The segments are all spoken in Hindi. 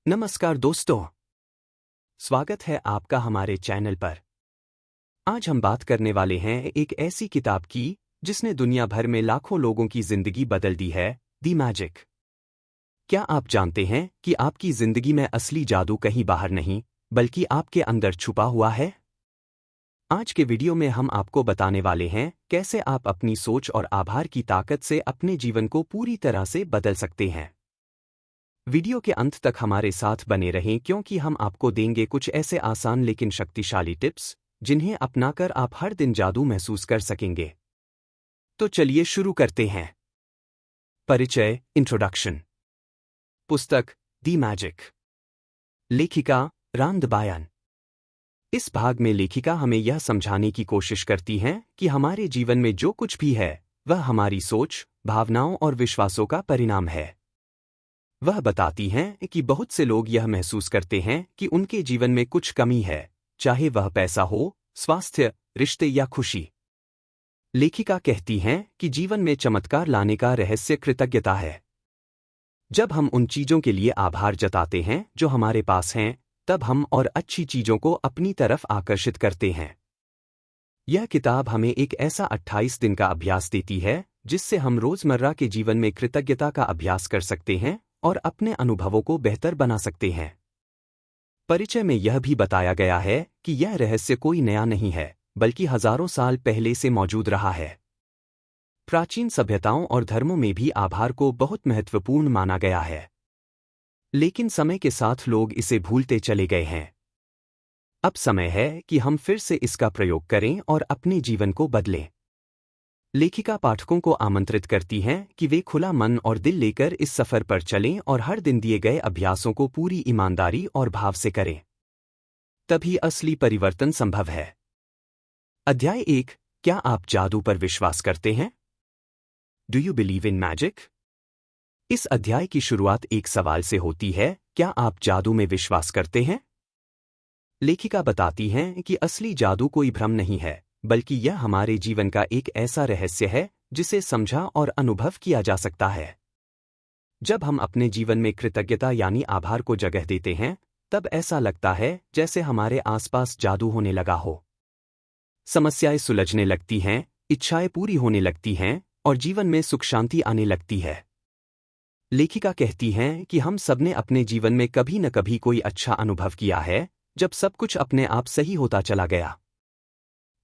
नमस्कार दोस्तों, स्वागत है आपका हमारे चैनल पर। आज हम बात करने वाले हैं एक ऐसी किताब की जिसने दुनिया भर में लाखों लोगों की जिंदगी बदल दी है, दी मैजिक। क्या आप जानते हैं कि आपकी जिंदगी में असली जादू कहीं बाहर नहीं, बल्कि आपके अंदर छुपा हुआ है? आज के वीडियो में हम आपको बताने वाले हैं कैसे आप अपनी सोच और आभार की ताकत से अपने जीवन को पूरी तरह से बदल सकते हैं। वीडियो के अंत तक हमारे साथ बने रहें क्योंकि हम आपको देंगे कुछ ऐसे आसान लेकिन शक्तिशाली टिप्स जिन्हें अपनाकर आप हर दिन जादू महसूस कर सकेंगे। तो चलिए शुरू करते हैं। परिचय, इंट्रोडक्शन। पुस्तक दी मैजिक। लेखिका रांद बायन। इस भाग में लेखिका हमें यह समझाने की कोशिश करती हैं कि हमारे जीवन में जो कुछ भी है वह हमारी सोच, भावनाओं और विश्वासों का परिणाम है। वह बताती हैं कि बहुत से लोग यह महसूस करते हैं कि उनके जीवन में कुछ कमी है, चाहे वह पैसा हो, स्वास्थ्य, रिश्ते या खुशी। लेखिका कहती हैं कि जीवन में चमत्कार लाने का रहस्य कृतज्ञता है। जब हम उन चीजों के लिए आभार जताते हैं जो हमारे पास हैं, तब हम और अच्छी चीजों को अपनी तरफ आकर्षित करते हैं। यह किताब हमें एक ऐसा 28 दिन का अभ्यास देती है जिससे हम रोजमर्रा के जीवन में कृतज्ञता का अभ्यास कर सकते हैं और अपने अनुभवों को बेहतर बना सकते हैं। परिचय में यह भी बताया गया है कि यह रहस्य कोई नया नहीं है, बल्कि हजारों साल पहले से मौजूद रहा है। प्राचीन सभ्यताओं और धर्मों में भी आभार को बहुत महत्वपूर्ण माना गया है, लेकिन समय के साथ लोग इसे भूलते चले गए हैं। अब समय है कि हम फिर से इसका प्रयोग करें और अपने जीवन को बदलें। लेखिका पाठकों को आमंत्रित करती हैं कि वे खुला मन और दिल लेकर इस सफर पर चलें और हर दिन दिए गए अभ्यासों को पूरी ईमानदारी और भाव से करें। तभी असली परिवर्तन संभव है। अध्याय 1। क्या आप जादू पर विश्वास करते हैं? Do you believe in magic? इस अध्याय की शुरुआत एक सवाल से होती है, क्या आप जादू में विश्वास करते हैं? लेखिका बताती हैं कि असली जादू कोई भ्रम नहीं है, बल्कि यह हमारे जीवन का एक ऐसा रहस्य है जिसे समझा और अनुभव किया जा सकता है। जब हम अपने जीवन में कृतज्ञता यानी आभार को जगह देते हैं, तब ऐसा लगता है जैसे हमारे आसपास जादू होने लगा हो। समस्याएं सुलझने लगती हैं, इच्छाएं पूरी होने लगती हैं और जीवन में सुख शांति आने लगती है। लेखिका कहती हैं कि हम सबने अपने जीवन में कभी न कभी कोई अच्छा अनुभव किया है, जब सब कुछ अपने आप सही होता चला गया।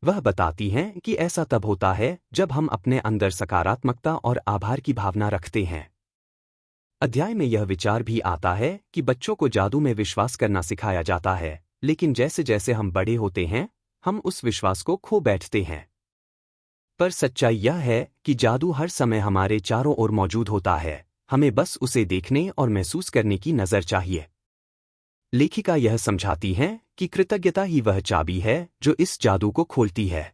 वह बताती हैं कि ऐसा तब होता है जब हम अपने अंदर सकारात्मकता और आभार की भावना रखते हैं। अध्याय में यह विचार भी आता है कि बच्चों को जादू में विश्वास करना सिखाया जाता है, लेकिन जैसे जैसे हम बड़े होते हैं, हम उस विश्वास को खो बैठते हैं। पर सच्चाई यह है कि जादू हर समय हमारे चारों ओर मौजूद होता है, हमें बस उसे देखने और महसूस करने की नज़र चाहिए। लेखिका यह समझाती हैं कि कृतज्ञता ही वह चाबी है जो इस जादू को खोलती है।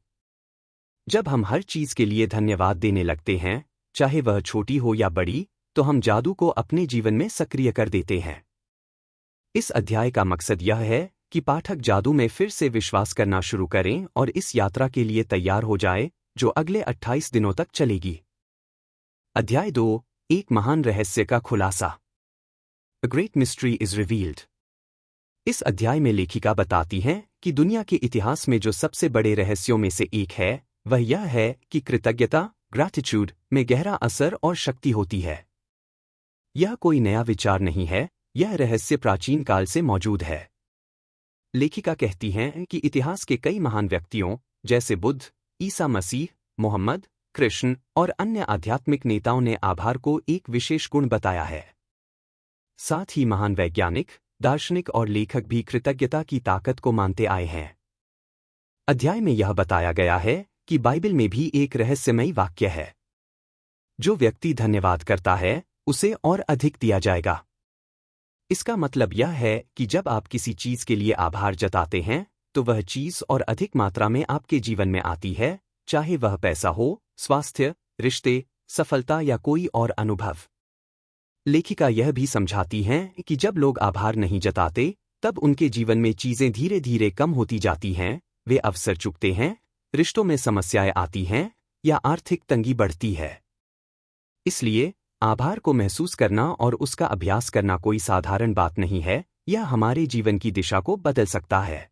जब हम हर चीज के लिए धन्यवाद देने लगते हैं, चाहे वह छोटी हो या बड़ी, तो हम जादू को अपने जीवन में सक्रिय कर देते हैं। इस अध्याय का मकसद यह है कि पाठक जादू में फिर से विश्वास करना शुरू करें और इस यात्रा के लिए तैयार हो जाए जो अगले 28 दिनों तक चलेगी। अध्याय 2। एक महान रहस्य का खुलासा। A great mystery is revealed। इस अध्याय में लेखिका बताती हैं कि दुनिया के इतिहास में जो सबसे बड़े रहस्यों में से एक है, वह यह है कि कृतज्ञता, ग्रैटिट्यूड, में गहरा असर और शक्ति होती है। यह कोई नया विचार नहीं है, यह रहस्य प्राचीन काल से मौजूद है। लेखिका कहती हैं कि इतिहास के कई महान व्यक्तियों, जैसे बुद्ध, ईसा मसीह, मोहम्मद, कृष्ण और अन्य आध्यात्मिक नेताओं ने आभार को एक विशेष गुण बताया है। साथ ही महान वैज्ञानिक, दार्शनिक और लेखक भी कृतज्ञता की ताकत को मानते आए हैं। अध्याय में यह बताया गया है कि बाइबल में भी एक रहस्यमयी वाक्य है, जो व्यक्ति धन्यवाद करता है उसे और अधिक दिया जाएगा। इसका मतलब यह है कि जब आप किसी चीज के लिए आभार जताते हैं, तो वह चीज और अधिक मात्रा में आपके जीवन में आती है, चाहे वह पैसा हो, स्वास्थ्य, रिश्ते, सफलता या कोई और अनुभव। लेखिका यह भी समझाती हैं कि जब लोग आभार नहीं जताते, तब उनके जीवन में चीजें धीरे धीरे कम होती जाती हैं, वे अवसर चूकते हैं, रिश्तों में समस्याएं आती हैं या आर्थिक तंगी बढ़ती है। इसलिए आभार को महसूस करना और उसका अभ्यास करना कोई साधारण बात नहीं है, यह हमारे जीवन की दिशा को बदल सकता है।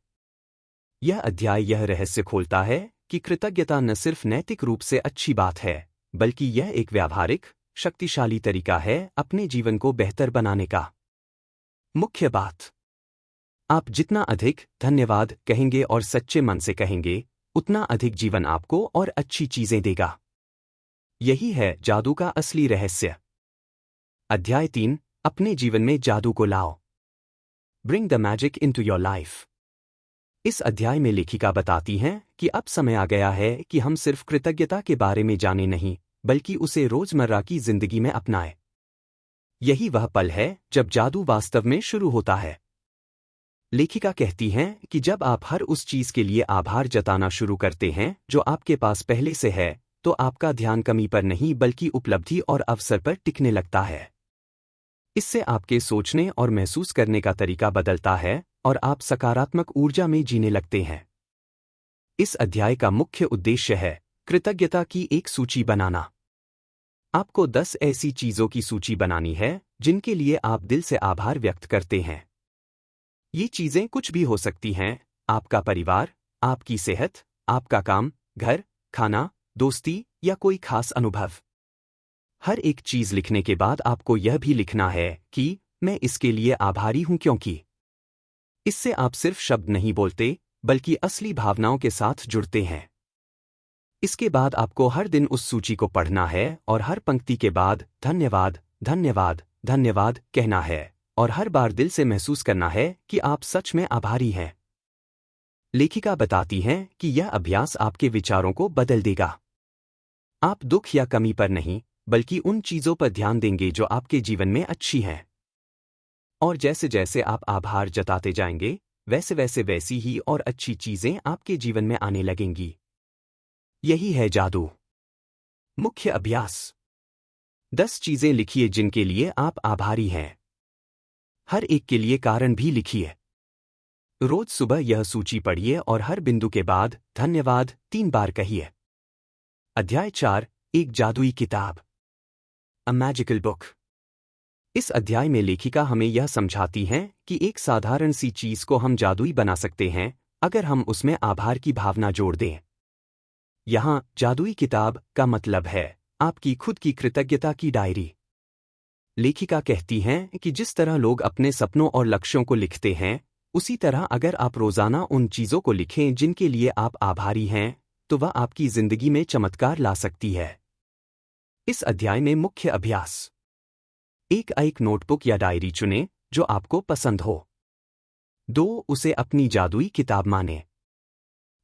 यह अध्याय यह रहस्य खोलता है कि कृतज्ञता न सिर्फ नैतिक रूप से अच्छी बात है, बल्कि यह एक व्यावहारिक, शक्तिशाली तरीका है अपने जीवन को बेहतर बनाने का। मुख्य बात: आप जितना अधिक धन्यवाद कहेंगे और सच्चे मन से कहेंगे, उतना अधिक जीवन आपको और अच्छी चीजें देगा। यही है जादू का असली रहस्य। अध्याय 3: अपने जीवन में जादू को लाओ। Bring the magic into your life. इस अध्याय में लेखिका बताती हैं कि अब समय आ गया है कि हम सिर्फ कृतज्ञता के बारे में जाने नहीं, बल्कि उसे रोजमर्रा की जिंदगी में अपनाएं। यही वह पल है जब जादू वास्तव में शुरू होता है। लेखिका कहती हैं कि जब आप हर उस चीज के लिए आभार जताना शुरू करते हैं जो आपके पास पहले से है, तो आपका ध्यान कमी पर नहीं बल्कि उपलब्धि और अवसर पर टिकने लगता है। इससे आपके सोचने और महसूस करने का तरीका बदलता है और आप सकारात्मक ऊर्जा में जीने लगते हैं। इस अध्याय का मुख्य उद्देश्य है कृतज्ञता की एक सूची बनाना। आपको 10 ऐसी चीजों की सूची बनानी है जिनके लिए आप दिल से आभार व्यक्त करते हैं। ये चीजें कुछ भी हो सकती हैं: आपका परिवार, आपकी सेहत, आपका काम, घर, खाना, दोस्ती या कोई खास अनुभव। हर एक चीज लिखने के बाद आपको यह भी लिखना है कि मैं इसके लिए आभारी हूं, क्योंकि इससे आप सिर्फ शब्द नहीं बोलते, बल्कि असली भावनाओं के साथ जुड़ते हैं। इसके बाद आपको हर दिन उस सूची को पढ़ना है और हर पंक्ति के बाद धन्यवाद, धन्यवाद, धन्यवाद कहना है और हर बार दिल से महसूस करना है कि आप सच में आभारी हैं। लेखिका बताती हैं कि यह अभ्यास आपके विचारों को बदल देगा। आप दुख या कमी पर नहीं, बल्कि उन चीजों पर ध्यान देंगे जो आपके जीवन में अच्छी हैं। और जैसे जैसे आप आभार जताते जाएंगे, वैसी ही और अच्छी चीजें आपके जीवन में आने लगेंगी। यही है जादू। मुख्य अभ्यास: 10 चीजें लिखिए जिनके लिए आप आभारी हैं। हर एक के लिए कारण भी लिखिए। रोज सुबह यह सूची पढ़िए और हर बिंदु के बाद धन्यवाद 3 बार कहिए। अध्याय 4: एक जादुई किताब। A magical book. इस अध्याय में लेखिका हमें यह समझाती हैं कि एक साधारण सी चीज को हम जादुई बना सकते हैं अगर हम उसमें आभार की भावना जोड़ दें। यहाँ जादुई किताब का मतलब है आपकी खुद की कृतज्ञता की डायरी। लेखिका कहती हैं कि जिस तरह लोग अपने सपनों और लक्ष्यों को लिखते हैं, उसी तरह अगर आप रोजाना उन चीजों को लिखें जिनके लिए आप आभारी हैं, तो वह आपकी जिंदगी में चमत्कार ला सकती है। इस अध्याय में मुख्य अभ्यास: एक नोटबुक या डायरी चुनें जो आपको पसंद हो। 2. उसे अपनी जादुई किताब मानें।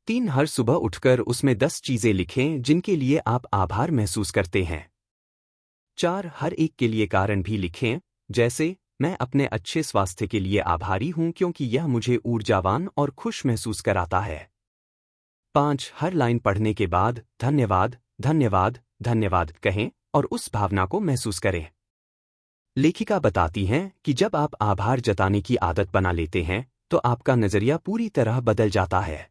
3. हर सुबह उठकर उसमें 10 चीजें लिखें जिनके लिए आप आभार महसूस करते हैं। 4. हर एक के लिए कारण भी लिखें, जैसे मैं अपने अच्छे स्वास्थ्य के लिए आभारी हूं क्योंकि यह मुझे ऊर्जावान और खुश महसूस कराता है। 5. हर लाइन पढ़ने के बाद धन्यवाद, धन्यवाद, धन्यवाद कहें और उस भावना को महसूस करें। लेखिका बताती हैं कि जब आप आभार जताने की आदत बना लेते हैं, तो आपका नजरिया पूरी तरह बदल जाता है।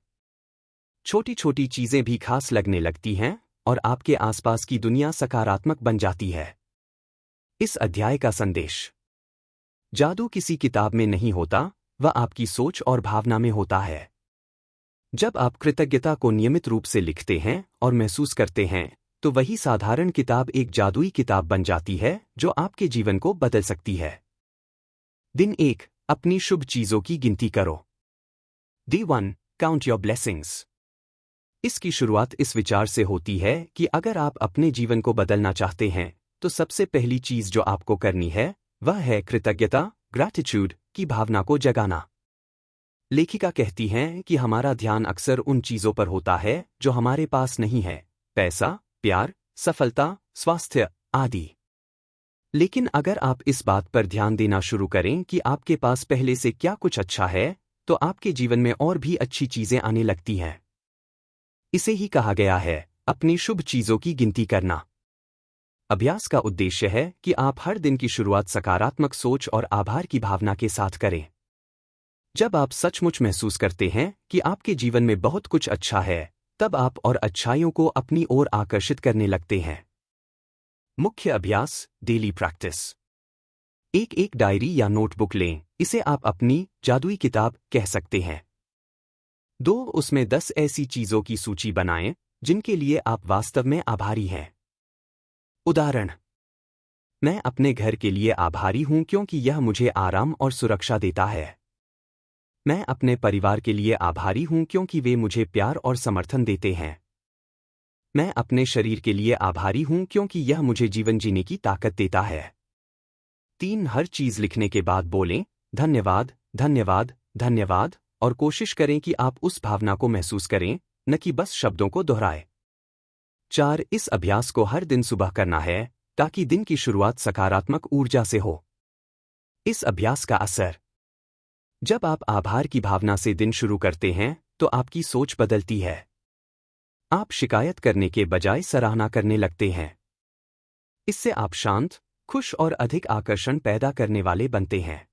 छोटी छोटी चीजें भी खास लगने लगती हैं और आपके आसपास की दुनिया सकारात्मक बन जाती है। इस अध्याय का संदेश: जादू किसी किताब में नहीं होता, वह आपकी सोच और भावना में होता है। जब आप कृतज्ञता को नियमित रूप से लिखते हैं और महसूस करते हैं, तो वही साधारण किताब एक जादुई किताब बन जाती है जो आपके जीवन को बदल सकती है। दिन 1: अपनी शुभ चीजों की गिनती करो। Day 1: count your blessings. इसकी शुरुआत इस विचार से होती है कि अगर आप अपने जीवन को बदलना चाहते हैं, तो सबसे पहली चीज जो आपको करनी है वह है कृतज्ञता, ग्रैटिट्यूड की भावना को जगाना। लेखिका कहती हैं कि हमारा ध्यान अक्सर उन चीजों पर होता है जो हमारे पास नहीं है: पैसा, प्यार, सफलता, स्वास्थ्य आदि। लेकिन अगर आप इस बात पर ध्यान देना शुरू करें कि आपके पास पहले से क्या कुछ अच्छा है, तो आपके जीवन में और भी अच्छी चीजें आने लगती हैं। इसे ही कहा गया है अपनी शुभ चीजों की गिनती करना। अभ्यास का उद्देश्य है कि आप हर दिन की शुरुआत सकारात्मक सोच और आभार की भावना के साथ करें। जब आप सचमुच महसूस करते हैं कि आपके जीवन में बहुत कुछ अच्छा है, तब आप और अच्छाइयों को अपनी ओर आकर्षित करने लगते हैं। मुख्य अभ्यास, डेली प्रैक्टिस। एक डायरी या नोटबुक लें, इसे आप अपनी जादुई किताब कह सकते हैं। उसमें 10 ऐसी चीजों की सूची बनाएं जिनके लिए आप वास्तव में आभारी हैं। उदाहरण: मैं अपने घर के लिए आभारी हूं क्योंकि यह मुझे आराम और सुरक्षा देता है। मैं अपने परिवार के लिए आभारी हूं क्योंकि वे मुझे प्यार और समर्थन देते हैं। मैं अपने शरीर के लिए आभारी हूं क्योंकि यह मुझे जीवन जीने की ताकत देता है। 3 हर चीज लिखने के बाद बोलें, धन्यवाद, धन्यवाद, धन्यवाद, और कोशिश करें कि आप उस भावना को महसूस करें, न कि बस शब्दों को दोहराएं। 4 इस अभ्यास को हर दिन सुबह करना है ताकि दिन की शुरुआत सकारात्मक ऊर्जा से हो। इस अभ्यास का असर: जब आप आभार की भावना से दिन शुरू करते हैं तो आपकी सोच बदलती है। आप शिकायत करने के बजाय सराहना करने लगते हैं। इससे आप शांत, खुश और अधिक आकर्षण पैदा करने वाले बनते हैं।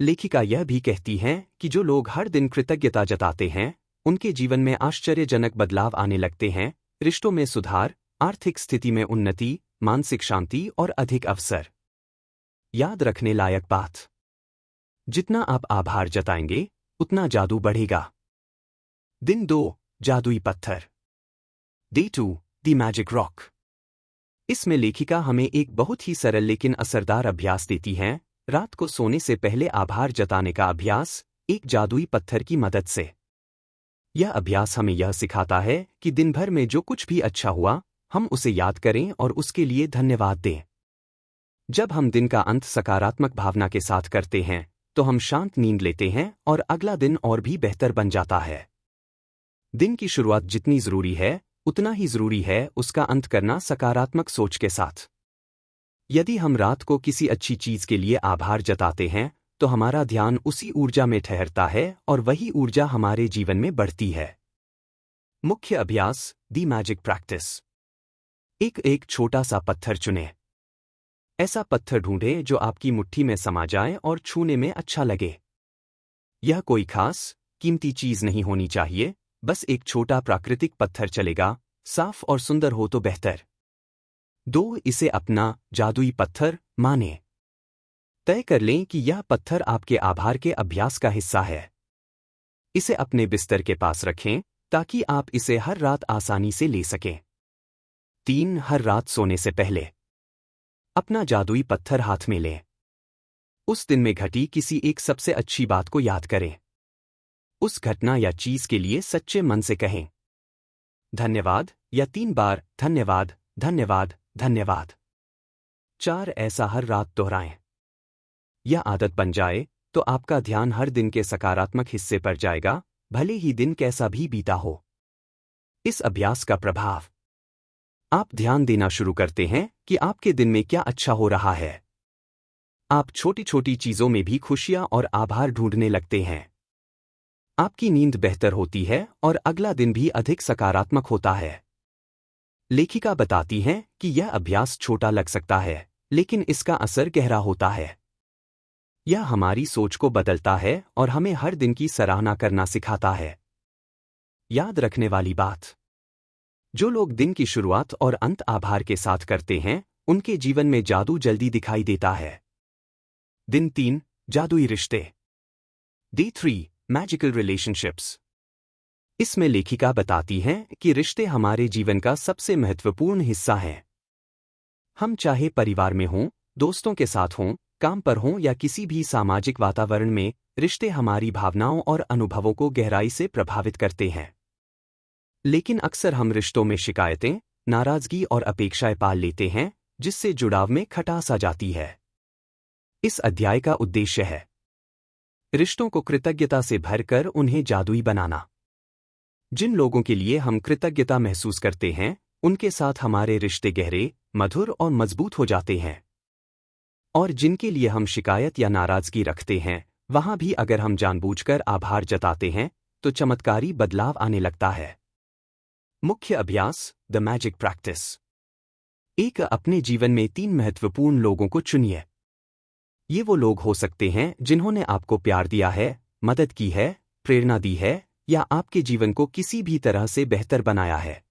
लेखिका यह भी कहती हैं कि जो लोग हर दिन कृतज्ञता जताते हैं, उनके जीवन में आश्चर्यजनक बदलाव आने लगते हैं, रिश्तों में सुधार, आर्थिक स्थिति में उन्नति, मानसिक शांति और अधिक अवसर। याद रखने लायक बात: जितना आप आभार जताएंगे, उतना जादू बढ़ेगा। दिन 2, जादुई पत्थर। Day 2, the magic rock. इसमें लेखिका हमें एक बहुत ही सरल लेकिन असरदार अभ्यास देती हैं, रात को सोने से पहले आभार जताने का अभ्यास, एक जादुई पत्थर की मदद से। यह अभ्यास हमें यह सिखाता है कि दिन भर में जो कुछ भी अच्छा हुआ, हम उसे याद करें और उसके लिए धन्यवाद दें। जब हम दिन का अंत सकारात्मक भावना के साथ करते हैं, तो हम शांत नींद लेते हैं और अगला दिन और भी बेहतर बन जाता है। दिन की शुरुआत जितनी जरूरी है, उतना ही जरूरी है उसका अंत करना सकारात्मक सोच के साथ। यदि हम रात को किसी अच्छी चीज के लिए आभार जताते हैं, तो हमारा ध्यान उसी ऊर्जा में ठहरता है और वही ऊर्जा हमारे जीवन में बढ़ती है। मुख्य अभ्यास, द मैजिक प्रैक्टिस। एक छोटा सा पत्थर चुनें। ऐसा पत्थर ढूंढें जो आपकी मुट्ठी में समा जाए और छूने में अच्छा लगे। यह कोई खास, कीमती चीज नहीं होनी चाहिए, बस एक छोटा प्राकृतिक पत्थर चलेगा, साफ और सुंदर हो तो बेहतर। इसे अपना जादुई पत्थर माने। तय कर लें कि यह पत्थर आपके आभार के अभ्यास का हिस्सा है। इसे अपने बिस्तर के पास रखें ताकि आप इसे हर रात आसानी से ले सकें। 3 हर रात सोने से पहले अपना जादुई पत्थर हाथ में लें। उस दिन में घटी किसी एक सबसे अच्छी बात को याद करें। उस घटना या चीज के लिए सच्चे मन से कहें धन्यवाद, या 3 बार धन्यवाद, धन्यवाद, धन्यवाद। 4 ऐसा हर रात दोहराएं। यह आदत बन जाए तो आपका ध्यान हर दिन के सकारात्मक हिस्से पर जाएगा, भले ही दिन कैसा भी बीता हो। इस अभ्यास का प्रभाव: आप ध्यान देना शुरू करते हैं कि आपके दिन में क्या अच्छा हो रहा है। आप छोटी छोटी चीजों में भी खुशियां और आभार ढूंढने लगते हैं। आपकी नींद बेहतर होती है और अगला दिन भी अधिक सकारात्मक होता है। लेखिका बताती हैं कि यह अभ्यास छोटा लग सकता है, लेकिन इसका असर गहरा होता है। यह हमारी सोच को बदलता है और हमें हर दिन की सराहना करना सिखाता है। याद रखने वाली बात: जो लोग दिन की शुरुआत और अंत आभार के साथ करते हैं, उनके जीवन में जादू जल्दी दिखाई देता है। दिन 3, जादुई रिश्ते। Day 3, magical relationships. इसमें लेखिका बताती हैं कि रिश्ते हमारे जीवन का सबसे महत्वपूर्ण हिस्सा हैं। हम चाहे परिवार में हों, दोस्तों के साथ हों, काम पर हों या किसी भी सामाजिक वातावरण में, रिश्ते हमारी भावनाओं और अनुभवों को गहराई से प्रभावित करते हैं। लेकिन अक्सर हम रिश्तों में शिकायतें, नाराजगी और अपेक्षाएं पाल लेते हैं, जिससे जुड़ाव में खटास आ जाती है। इस अध्याय का उद्देश्य है रिश्तों को कृतज्ञता से भरकर उन्हें जादुई बनाना। जिन लोगों के लिए हम कृतज्ञता महसूस करते हैं, उनके साथ हमारे रिश्ते गहरे, मधुर और मजबूत हो जाते हैं। और जिनके लिए हम शिकायत या नाराजगी रखते हैं, वहां भी अगर हम जानबूझकर आभार जताते हैं, तो चमत्कारी बदलाव आने लगता है। मुख्य अभ्यास, द मैजिक प्रैक्टिस। अपने जीवन में 3 महत्वपूर्ण लोगों को चुनिए। ये वो लोग हो सकते हैं जिन्होंने आपको प्यार दिया है, मदद की है, प्रेरणा दी है, या आपके जीवन को किसी भी तरह से बेहतर बनाया है।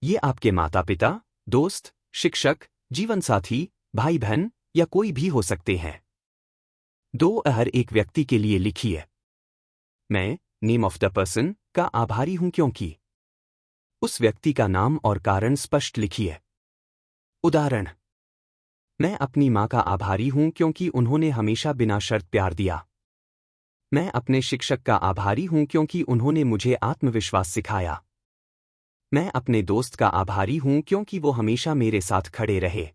ये आपके माता-पिता, दोस्त, शिक्षक, जीवनसाथी, भाई बहन या कोई भी हो सकते हैं। 2 हर एक व्यक्ति के लिए लिखिए। मैं, नेम ऑफ द पर्सन, का आभारी हूं क्योंकि। उस व्यक्ति का नाम और कारण स्पष्ट लिखिए। उदाहरण, मैं अपनी मां का आभारी हूं क्योंकि उन्होंने हमेशा बिना शर्त प्यार दिया। मैं अपने शिक्षक का आभारी हूं क्योंकि उन्होंने मुझे आत्मविश्वास सिखाया। मैं अपने दोस्त का आभारी हूं क्योंकि वो हमेशा मेरे साथ खड़े रहे।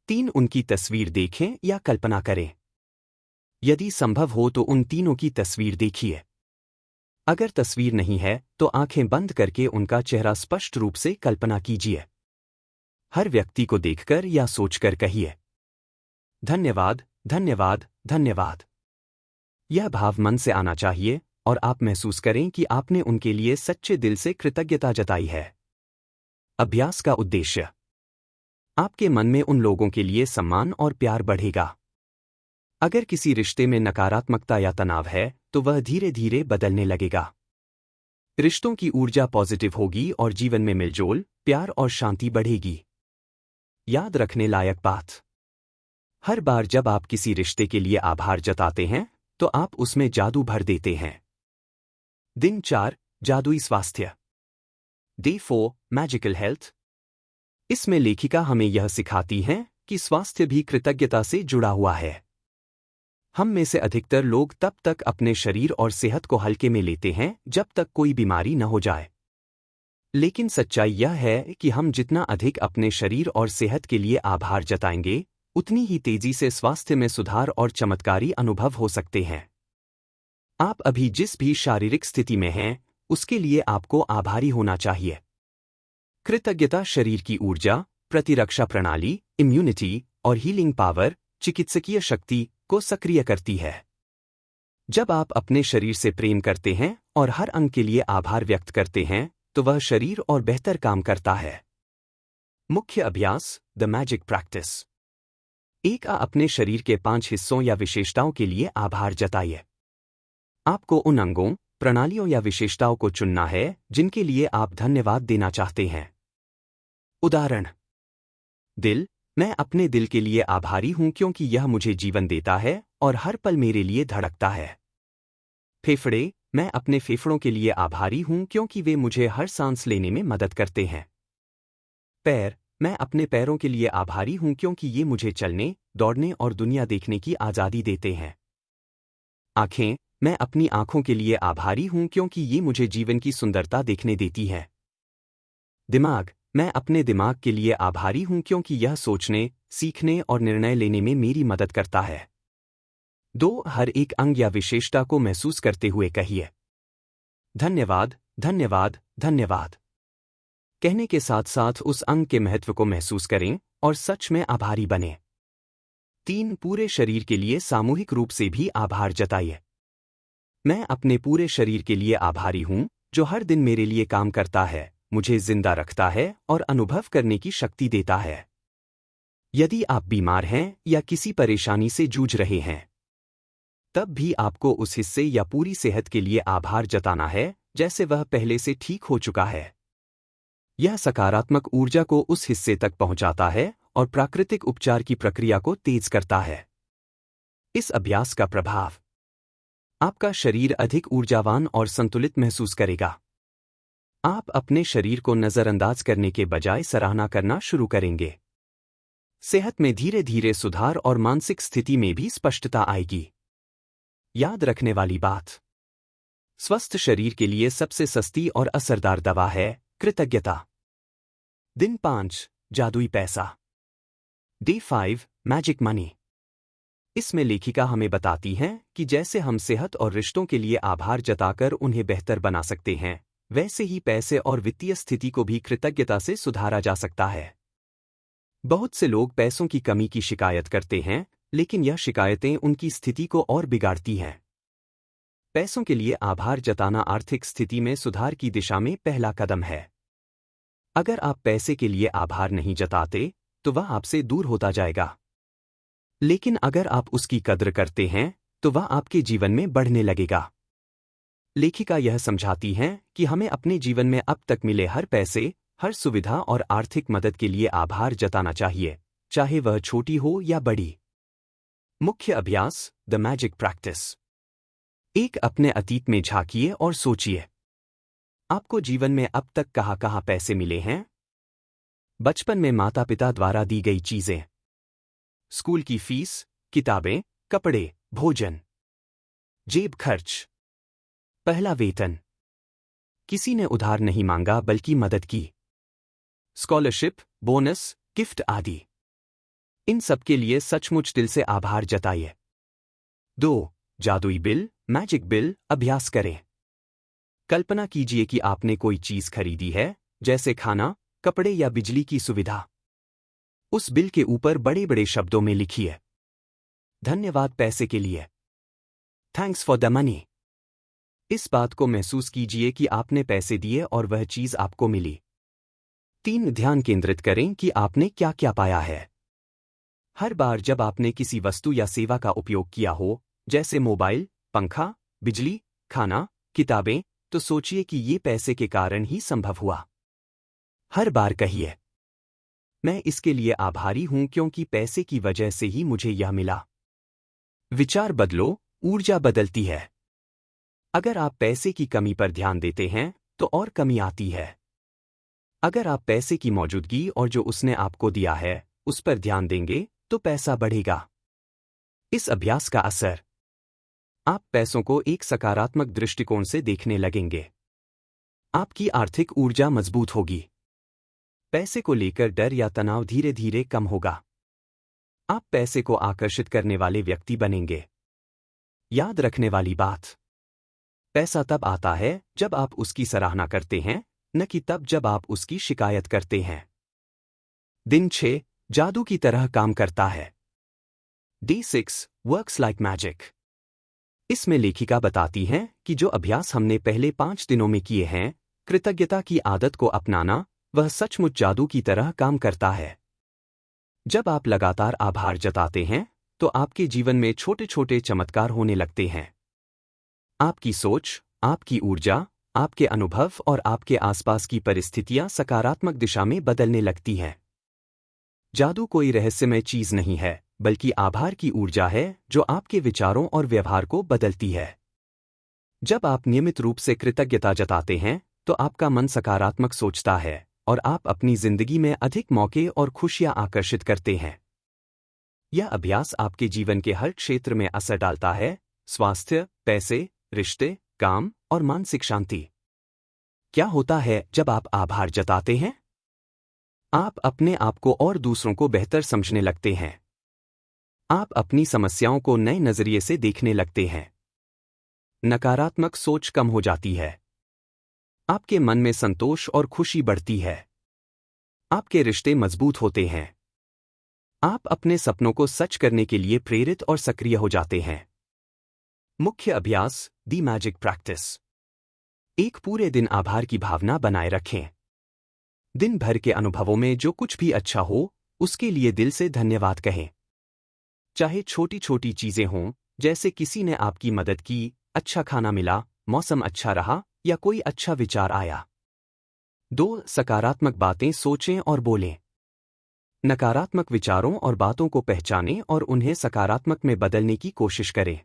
3 उनकी तस्वीर देखें या कल्पना करें। यदि संभव हो तो उन तीनों की तस्वीर देखिए। अगर तस्वीर नहीं है तो आंखें बंद करके उनका चेहरा स्पष्ट रूप से कल्पना कीजिए। हर व्यक्ति को देखकर या सोचकर कहिए, धन्यवाद, धन्यवाद, धन्यवाद। यह भाव मन से आना चाहिए और आप महसूस करें कि आपने उनके लिए सच्चे दिल से कृतज्ञता जताई है। अभ्यास का उद्देश्य, आपके मन में उन लोगों के लिए सम्मान और प्यार बढ़ेगा। अगर किसी रिश्ते में नकारात्मकता या तनाव है तो वह धीरे धीरे बदलने लगेगा। रिश्तों की ऊर्जा पॉजिटिव होगी और जीवन में मिलजोल, प्यार और शांति बढ़ेगी। याद रखने लायक बात, हर बार जब आप किसी रिश्ते के लिए आभार जताते हैं तो आप उसमें जादू भर देते हैं। दिन 4, जादुई स्वास्थ्य। Day 4, magical health. इसमें लेखिका हमें यह सिखाती हैं कि स्वास्थ्य भी कृतज्ञता से जुड़ा हुआ है। हम में से अधिकतर लोग तब तक अपने शरीर और सेहत को हल्के में लेते हैं जब तक कोई बीमारी न हो जाए। लेकिन सच्चाई यह है कि हम जितना अधिक अपने शरीर और सेहत के लिए आभार जताएंगे, उतनी ही तेजी से स्वास्थ्य में सुधार और चमत्कारी अनुभव हो सकते हैं। आप अभी जिस भी शारीरिक स्थिति में हैं, उसके लिए आपको आभारी होना चाहिए। कृतज्ञता शरीर की ऊर्जा, प्रतिरक्षा प्रणाली, इम्यूनिटी और हीलिंग पावर, चिकित्सकीय शक्ति को सक्रिय करती है। जब आप अपने शरीर से प्रेम करते हैं और हर अंग के लिए आभार व्यक्त करते हैं, तो वह शरीर और बेहतर काम करता है। मुख्य अभ्यास, द मैजिक प्रैक्टिस। 1, अपने शरीर के 5 हिस्सों या विशेषताओं के लिए आभार जताइए। आपको उन अंगों, प्रणालियों या विशेषताओं को चुनना है जिनके लिए आप धन्यवाद देना चाहते हैं। उदाहरण, दिल, मैं अपने दिल के लिए आभारी हूं क्योंकि यह मुझे जीवन देता है और हर पल मेरे लिए धड़कता है। फेफड़े, मैं अपने फेफड़ों के लिए आभारी हूं क्योंकि वे मुझे हर सांस लेने में मदद करते हैं। पैर, मैं अपने पैरों के लिए आभारी हूं क्योंकि ये मुझे चलने, दौड़ने और दुनिया देखने की आज़ादी देते हैं। आँखें, मैं अपनी आँखों के लिए आभारी हूं क्योंकि ये मुझे जीवन की सुंदरता देखने देती है। दिमाग, मैं अपने दिमाग के लिए आभारी हूं क्योंकि यह सोचने, सीखने और निर्णय लेने में मेरी मदद करता है। 2, हर एक अंग या विशेषता को महसूस करते हुए कहिए, धन्यवाद, धन्यवाद, धन्यवाद। कहने के साथ साथ उस अंग के महत्व को महसूस करें और सच में आभारी बनें। 3, पूरे शरीर के लिए सामूहिक रूप से भी आभार जताइए। मैं अपने पूरे शरीर के लिए आभारी हूं, जो हर दिन मेरे लिए काम करता है, मुझे जिंदा रखता है और अनुभव करने की शक्ति देता है। यदि आप बीमार हैं या किसी परेशानी से जूझ रहे हैं, तब भी आपको उस हिस्से या पूरी सेहत के लिए आभार जताना है जैसे वह पहले से ठीक हो चुका है। यह सकारात्मक ऊर्जा को उस हिस्से तक पहुंचाता है और प्राकृतिक उपचार की प्रक्रिया को तेज करता है। इस अभ्यास का प्रभाव, आपका शरीर अधिक ऊर्जावान और संतुलित महसूस करेगा। आप अपने शरीर को नजरअंदाज करने के बजाय सराहना करना शुरू करेंगे। सेहत में धीरे धीरे सुधार और मानसिक स्थिति में भी स्पष्टता आएगी। याद रखने वाली बात, स्वस्थ शरीर के लिए सबसे सस्ती और असरदार दवा है कृतज्ञता। दिन 5, जादुई पैसा। Day 5, magic money. इसमें लेखिका हमें बताती हैं कि जैसे हम सेहत और रिश्तों के लिए आभार जताकर उन्हें बेहतर बना सकते हैं, वैसे ही पैसे और वित्तीय स्थिति को भी कृतज्ञता से सुधारा जा सकता है। बहुत से लोग पैसों की कमी की शिकायत करते हैं, लेकिन यह शिकायतें उनकी स्थिति को और बिगाड़ती हैं। पैसों के लिए आभार जताना आर्थिक स्थिति में सुधार की दिशा में पहला कदम है। अगर आप पैसे के लिए आभार नहीं जताते, तो वह आपसे दूर होता जाएगा। लेकिन अगर आप उसकी कद्र करते हैं, तो वह आपके जीवन में बढ़ने लगेगा। लेखिका यह समझाती हैं कि हमें अपने जीवन में अब तक मिले हर पैसे, हर सुविधा और आर्थिक मदद के लिए आभार जताना चाहिए, चाहे वह छोटी हो या बड़ी। मुख्य अभ्यास, द मैजिक प्रैक्टिस। एक, अपने अतीत में झांकिए और सोचिए। आपको जीवन में अब तक कहाँ पैसे मिले हैं? बचपन में माता पिता द्वारा दी गई चीजें, स्कूल की फीस, किताबें, कपड़े, भोजन, जेब खर्च, पहला वेतन, किसी ने उधार नहीं मांगा बल्कि मदद की, स्कॉलरशिप, बोनस, गिफ्ट आदि। इन सब के लिए सचमुच दिल से आभार जताइए। 2, जादुई बिल, मैजिक बिल। अभ्यास करें। कल्पना कीजिए कि आपने कोई चीज खरीदी है, जैसे खाना, कपड़े या बिजली की सुविधा। उस बिल के ऊपर बड़े बड़े शब्दों में लिखिए, धन्यवाद पैसे के लिए, थैंक्स फॉर द मनी। इस बात को महसूस कीजिए कि आपने पैसे दिए और वह चीज आपको मिली। 3, ध्यान केंद्रित करें कि आपने क्या क्या पाया है। हर बार जब आपने किसी वस्तु या सेवा का उपयोग किया हो, जैसे मोबाइल, पंखा, बिजली, खाना, किताबें, तो सोचिए कि ये पैसे के कारण ही संभव हुआ। हर बार कहिए, मैं इसके लिए आभारी हूं क्योंकि पैसे की वजह से ही मुझे यह मिला। विचार बदलो, ऊर्जा बदलती है। अगर आप पैसे की कमी पर ध्यान देते हैं, तो और कमी आती है। अगर आप पैसे की मौजूदगी और जो उसने आपको दिया है, उस पर ध्यान देंगे, तो पैसा बढ़ेगा। इस अभ्यास का असर, आप पैसों को एक सकारात्मक दृष्टिकोण से देखने लगेंगे। आपकी आर्थिक ऊर्जा मजबूत होगी। पैसे को लेकर डर या तनाव धीरे धीरे कम होगा। आप पैसे को आकर्षित करने वाले व्यक्ति बनेंगे। याद रखने वाली बात, पैसा तब आता है जब आप उसकी सराहना करते हैं, न कि तब जब आप उसकी शिकायत करते हैं। दिन 6, जादू की तरह काम करता है। Day 6, works like magic. इसमें लेखिका बताती हैं कि जो अभ्यास हमने पहले 5 दिनों में किए हैं, कृतज्ञता की आदत को अपनाना, वह सचमुच जादू की तरह काम करता है। जब आप लगातार आभार जताते हैं, तो आपके जीवन में छोटे छोटे चमत्कार होने लगते हैं। आपकी सोच, आपकी ऊर्जा, आपके अनुभव और आपके आसपास की परिस्थितियां सकारात्मक दिशा में बदलने लगती हैं। जादू कोई रहस्यमय चीज नहीं है, बल्कि आभार की ऊर्जा है जो आपके विचारों और व्यवहार को बदलती है। जब आप नियमित रूप से कृतज्ञता जताते हैं, तो आपका मन सकारात्मक सोचता है और आप अपनी जिंदगी में अधिक मौके और खुशियां आकर्षित करते हैं। यह अभ्यास आपके जीवन के हर क्षेत्र में असर डालता है, स्वास्थ्य, पैसे, रिश्ते, काम और मानसिक शांति। क्या होता है जब आप आभार जताते हैं? आप अपने आप को और दूसरों को बेहतर समझने लगते हैं। आप अपनी समस्याओं को नए नजरिए से देखने लगते हैं। नकारात्मक सोच कम हो जाती है। आपके मन में संतोष और खुशी बढ़ती है। आपके रिश्ते मजबूत होते हैं। आप अपने सपनों को सच करने के लिए प्रेरित और सक्रिय हो जाते हैं। मुख्य अभ्यास, द मैजिक प्रैक्टिस। एक पूरे दिन आभार की भावना बनाए रखें। दिन भर के अनुभवों में जो कुछ भी अच्छा हो, उसके लिए दिल से धन्यवाद कहें। चाहे छोटी छोटी चीजें हों, जैसे किसी ने आपकी मदद की, अच्छा खाना मिला, मौसम अच्छा रहा या कोई अच्छा विचार आया। 2, सकारात्मक बातें सोचें और बोलें। नकारात्मक विचारों और बातों को पहचानें और उन्हें सकारात्मक में बदलने की कोशिश करें।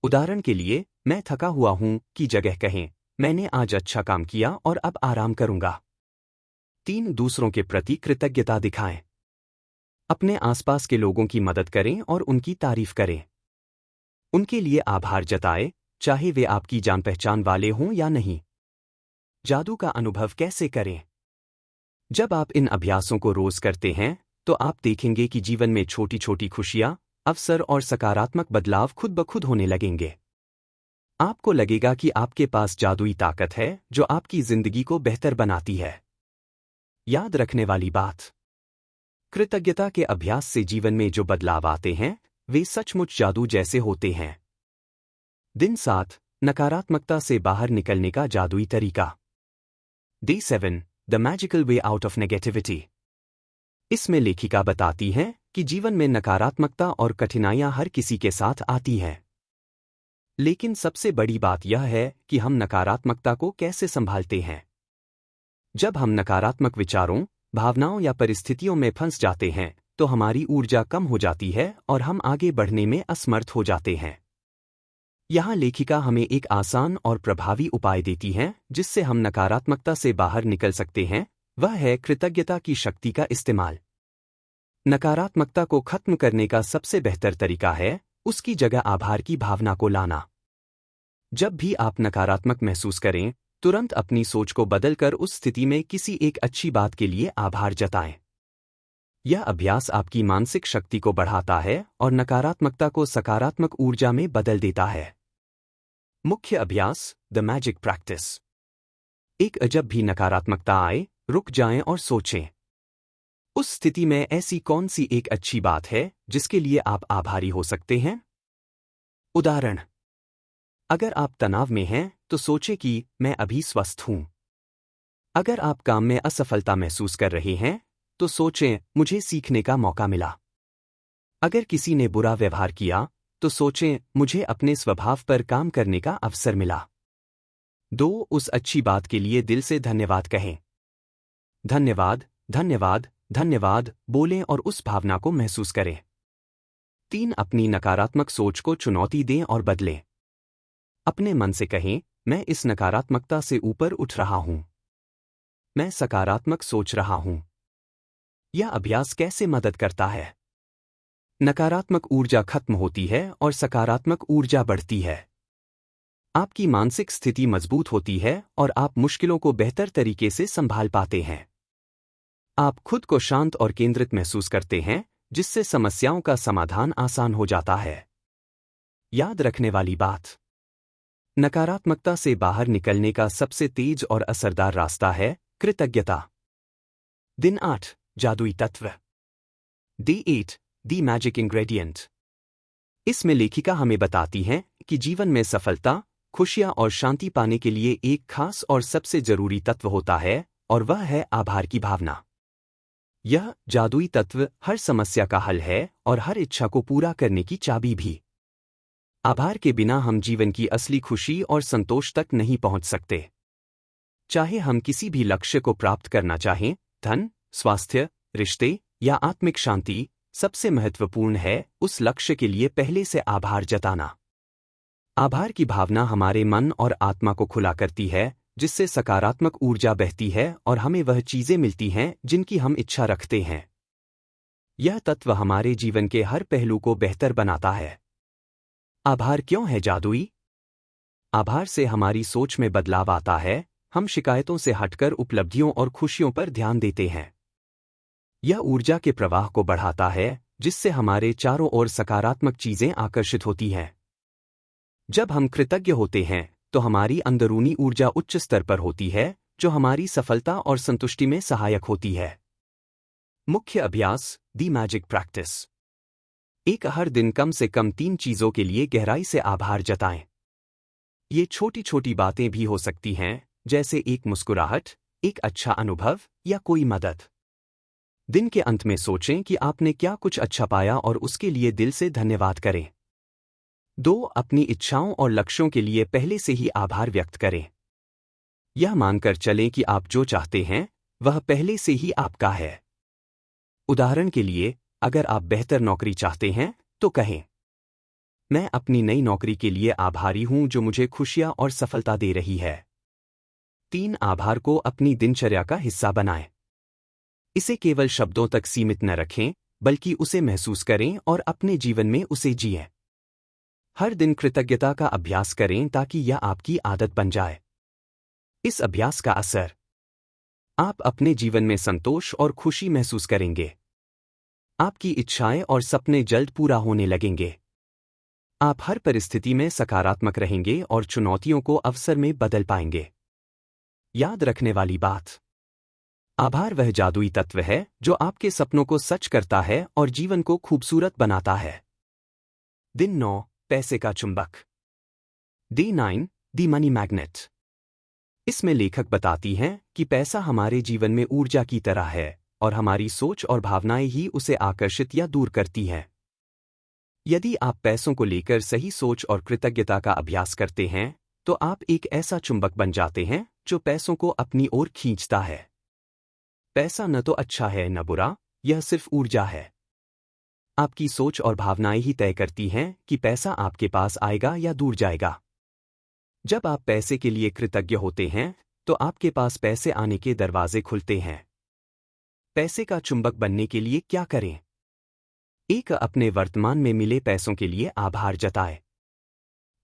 उदाहरण के लिए, मैं थका हुआ हूं की जगह कहें, मैंने आज अच्छा काम किया और अब आराम करूंगा। 3, दूसरों के प्रति कृतज्ञता दिखाएं। अपने आसपास के लोगों की मदद करें और उनकी तारीफ करें। उनके लिए आभार जताएं, चाहे वे आपकी जान पहचान वाले हों या नहीं। जादू का अनुभव कैसे करें? जब आप इन अभ्यासों को रोज करते हैं, तो आप देखेंगे कि जीवन में छोटी छोटी खुशियां, अवसर और सकारात्मक बदलाव खुद ब खुद होने लगेंगे। आपको लगेगा कि आपके पास जादुई ताकत है जो आपकी जिंदगी को बेहतर बनाती है। याद रखने वाली बात, कृतज्ञता के अभ्यास से जीवन में जो बदलाव आते हैं, वे सचमुच जादू जैसे होते हैं। दिन 7, नकारात्मकता से बाहर निकलने का जादुई तरीका। Day 7, the magical way out of negativity. इसमें लेखिका बताती हैं कि जीवन में नकारात्मकता और कठिनाइयां हर किसी के साथ आती हैं। लेकिन सबसे बड़ी बात यह है कि हम नकारात्मकता को कैसे संभालते हैं। जब हम नकारात्मक विचारों, भावनाओं या परिस्थितियों में फंस जाते हैं तो हमारी ऊर्जा कम हो जाती है और हम आगे बढ़ने में असमर्थ हो जाते हैं। यहाँ लेखिका हमें एक आसान और प्रभावी उपाय देती है जिससे हम नकारात्मकता से बाहर निकल सकते हैं, वह है कृतज्ञता की शक्ति का इस्तेमाल। नकारात्मकता को खत्म करने का सबसे बेहतर तरीका है उसकी जगह आभार की भावना को लाना। जब भी आप नकारात्मक महसूस करें, तुरंत अपनी सोच को बदलकर उस स्थिति में किसी एक अच्छी बात के लिए आभार जताएं। यह अभ्यास आपकी मानसिक शक्ति को बढ़ाता है और नकारात्मकता को सकारात्मक ऊर्जा में बदल देता है। मुख्य अभ्यास, द मैजिक प्रैक्टिस। जब भी नकारात्मकता आए, रुक जाएं और सोचें, उस स्थिति में ऐसी कौन सी एक अच्छी बात है जिसके लिए आप आभारी हो सकते हैं। उदाहरण, अगर आप तनाव में हैं तो सोचें कि मैं अभी स्वस्थ हूं। अगर आप काम में असफलता महसूस कर रहे हैं तो सोचें मुझे सीखने का मौका मिला। अगर किसी ने बुरा व्यवहार किया तो सोचें मुझे अपने स्वभाव पर काम करने का अवसर मिला। 2. उस अच्छी बात के लिए दिल से धन्यवाद कहें। धन्यवाद, धन्यवाद, धन्यवाद बोलें और उस भावना को महसूस करें। 3. अपनी नकारात्मक सोच को चुनौती दें और बदलें। अपने मन से कहें, मैं इस नकारात्मकता से ऊपर उठ रहा हूं। मैं सकारात्मक सोच रहा हूं। यह अभ्यास कैसे मदद करता है? नकारात्मक ऊर्जा खत्म होती है और सकारात्मक ऊर्जा बढ़ती है। आपकी मानसिक स्थिति मजबूत होती है और आप मुश्किलों को बेहतर तरीके से संभाल पाते हैं। आप खुद को शांत और केंद्रित महसूस करते हैं, जिससे समस्याओं का समाधान आसान हो जाता है। याद रखने वाली बात, नकारात्मकता से बाहर निकलने का सबसे तेज और असरदार रास्ता है कृतज्ञता। दिन 8, जादुई तत्व। Day 8, the magic ingredient. इसमें लेखिका हमें बताती है कि जीवन में सफलता, खुशियां और शांति पाने के लिए एक खास और सबसे जरूरी तत्व होता है, और वह है आभार की भावना। यह जादुई तत्व हर समस्या का हल है और हर इच्छा को पूरा करने की चाबी भी। आभार के बिना हम जीवन की असली खुशी और संतोष तक नहीं पहुंच सकते। चाहे हम किसी भी लक्ष्य को प्राप्त करना चाहें, धन, स्वास्थ्य, रिश्ते या आत्मिक शांति, सबसे महत्वपूर्ण है उस लक्ष्य के लिए पहले से आभार जताना। आभार की भावना हमारे मन और आत्मा को खुला करती है, जिससे सकारात्मक ऊर्जा बहती है और हमें वह चीजें मिलती हैं जिनकी हम इच्छा रखते हैं। यह तत्व हमारे जीवन के हर पहलू को बेहतर बनाता है। आभार क्यों है जादुई? आभार से हमारी सोच में बदलाव आता है, हम शिकायतों से हटकर उपलब्धियों और खुशियों पर ध्यान देते हैं। यह ऊर्जा के प्रवाह को बढ़ाता है, जिससे हमारे चारों ओर सकारात्मक चीजें आकर्षित होती हैं। जब हम कृतज्ञ होते हैं तो हमारी अंदरूनी ऊर्जा उच्च स्तर पर होती है, जो हमारी सफलता और संतुष्टि में सहायक होती है। मुख्य अभ्यास, द मैजिक प्रैक्टिस। हर दिन कम से कम 3 चीजों के लिए गहराई से आभार जताएं। ये छोटी छोटी बातें भी हो सकती हैं, जैसे एक मुस्कुराहट, एक अच्छा अनुभव या कोई मदद। दिन के अंत में सोचें कि आपने क्या कुछ अच्छा पाया और उसके लिए दिल से धन्यवाद करें। 2. अपनी इच्छाओं और लक्ष्यों के लिए पहले से ही आभार व्यक्त करें। यह मानकर चलें कि आप जो चाहते हैं वह पहले से ही आपका है। उदाहरण के लिए, अगर आप बेहतर नौकरी चाहते हैं तो कहें, मैं अपनी नई नौकरी के लिए आभारी हूं जो मुझे खुशियां और सफलता दे रही है। 3. आभार को अपनी दिनचर्या का हिस्सा बनाएं। इसे केवल शब्दों तक सीमित न रखें, बल्कि उसे महसूस करें और अपने जीवन में उसे जिएं। हर दिन कृतज्ञता का अभ्यास करें ताकि यह आपकी आदत बन जाए। इस अभ्यास का असर, आप अपने जीवन में संतोष और खुशी महसूस करेंगे। आपकी इच्छाएं और सपने जल्द पूरा होने लगेंगे। आप हर परिस्थिति में सकारात्मक रहेंगे और चुनौतियों को अवसर में बदल पाएंगे। याद रखने वाली बात, आभार वह जादुई तत्व है जो आपके सपनों को सच करता है और जीवन को खूबसूरत बनाता है। दिन 9, पैसे का चुंबक। Day 9, the money magnet. इसमें लेखक बताती हैं कि पैसा हमारे जीवन में ऊर्जा की तरह है और हमारी सोच और भावनाएं ही उसे आकर्षित या दूर करती हैं। यदि आप पैसों को लेकर सही सोच और कृतज्ञता का अभ्यास करते हैं, तो आप एक ऐसा चुंबक बन जाते हैं जो पैसों को अपनी ओर खींचता है। पैसा न तो अच्छा है न बुरा, यह सिर्फ ऊर्जा है। आपकी सोच और भावनाएं ही तय करती हैं कि पैसा आपके पास आएगा या दूर जाएगा। जब आप पैसे के लिए कृतज्ञ होते हैं, तो आपके पास पैसे आने के दरवाजे खुलते हैं। पैसे का चुंबक बनने के लिए क्या करें? एक, अपने वर्तमान में मिले पैसों के लिए आभार जताएं।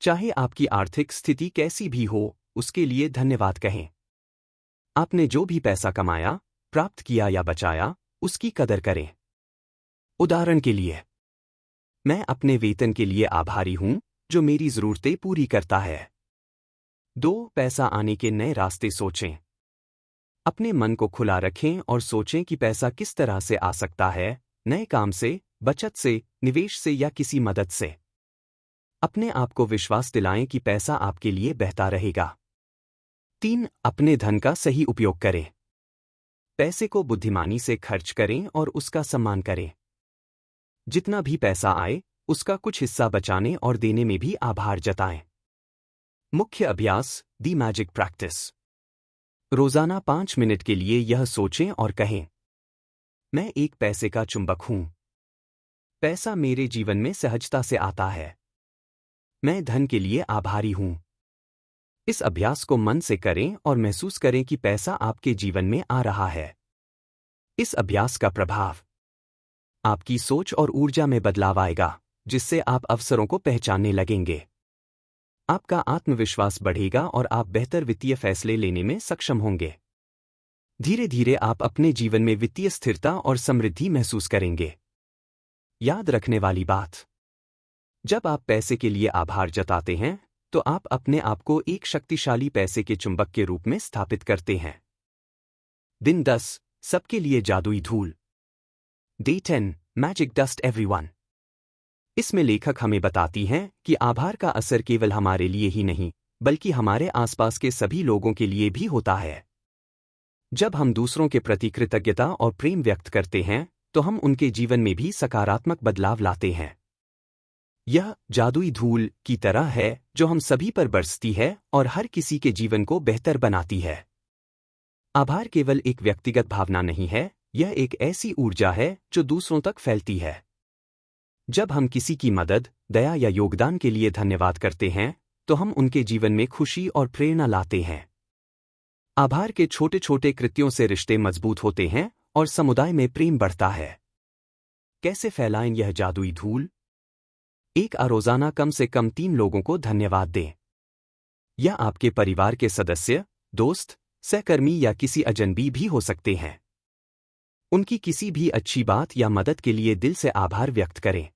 चाहे आपकी आर्थिक स्थिति कैसी भी हो, उसके लिए धन्यवाद कहें। आपने जो भी पैसा कमाया, प्राप्त किया या बचाया, उसकी कदर करें। उदाहरण के लिए, मैं अपने वेतन के लिए आभारी हूं, जो मेरी जरूरतें पूरी करता है। 2, पैसा आने के नए रास्ते सोचें। अपने मन को खुला रखें और सोचें कि पैसा किस तरह से आ सकता है, नए काम से, बचत से, निवेश से या किसी मदद से। अपने आप को विश्वास दिलाएं कि पैसा आपके लिए बहता रहेगा। 3, अपने धन का सही उपयोग करें। पैसे को बुद्धिमानी से खर्च करें और उसका सम्मान करें। जितना भी पैसा आए, उसका कुछ हिस्सा बचाने और देने में भी आभार जताएं। मुख्य अभ्यास, दी मैजिक प्रैक्टिस। रोजाना 5 मिनट के लिए यह सोचें और कहें, मैं एक पैसे का चुंबक हूं। पैसा मेरे जीवन में सहजता से आता है। मैं धन के लिए आभारी हूं। इस अभ्यास को मन से करें और महसूस करें कि पैसा आपके जीवन में आ रहा है। इस अभ्यास का प्रभाव आपकी सोच और ऊर्जा में बदलाव आएगा, जिससे आप अवसरों को पहचानने लगेंगे। आपका आत्मविश्वास बढ़ेगा और आप बेहतर वित्तीय फैसले लेने में सक्षम होंगे। धीरे धीरे आप अपने जीवन में वित्तीय स्थिरता और समृद्धि महसूस करेंगे। याद रखने वाली बात, जब आप पैसे के लिए आभार जताते हैं, तो आप अपने आप को एक शक्तिशाली पैसे के चुंबक के रूप में स्थापित करते हैं। दिन 10, सबके लिए जादुई धूल। Day 10, magic dust everyone. इसमें लेखक हमें बताती हैं कि आभार का असर केवल हमारे लिए ही नहीं, बल्कि हमारे आसपास के सभी लोगों के लिए भी होता है। जब हम दूसरों के प्रति कृतज्ञता और प्रेम व्यक्त करते हैं, तो हम उनके जीवन में भी सकारात्मक बदलाव लाते हैं। यह जादुई धूल की तरह है जो हम सभी पर बरसती है और हर किसी के जीवन को बेहतर बनाती है। आभार केवल एक व्यक्तिगत भावना नहीं है, यह एक ऐसी ऊर्जा है जो दूसरों तक फैलती है। जब हम किसी की मदद, दया या योगदान के लिए धन्यवाद करते हैं, तो हम उनके जीवन में खुशी और प्रेरणा लाते हैं। आभार के छोटे छोटे कृत्यों से रिश्ते मजबूत होते हैं और समुदाय में प्रेम बढ़ता है। कैसे फैलाएं यह जादुई धूल? एक, रोजाना कम से कम 3 लोगों को धन्यवाद दें। यह आपके परिवार के सदस्य, दोस्त, सहकर्मी या किसी अजनबी भी हो सकते हैं। उनकी किसी भी अच्छी बात या मदद के लिए दिल से आभार व्यक्त करें।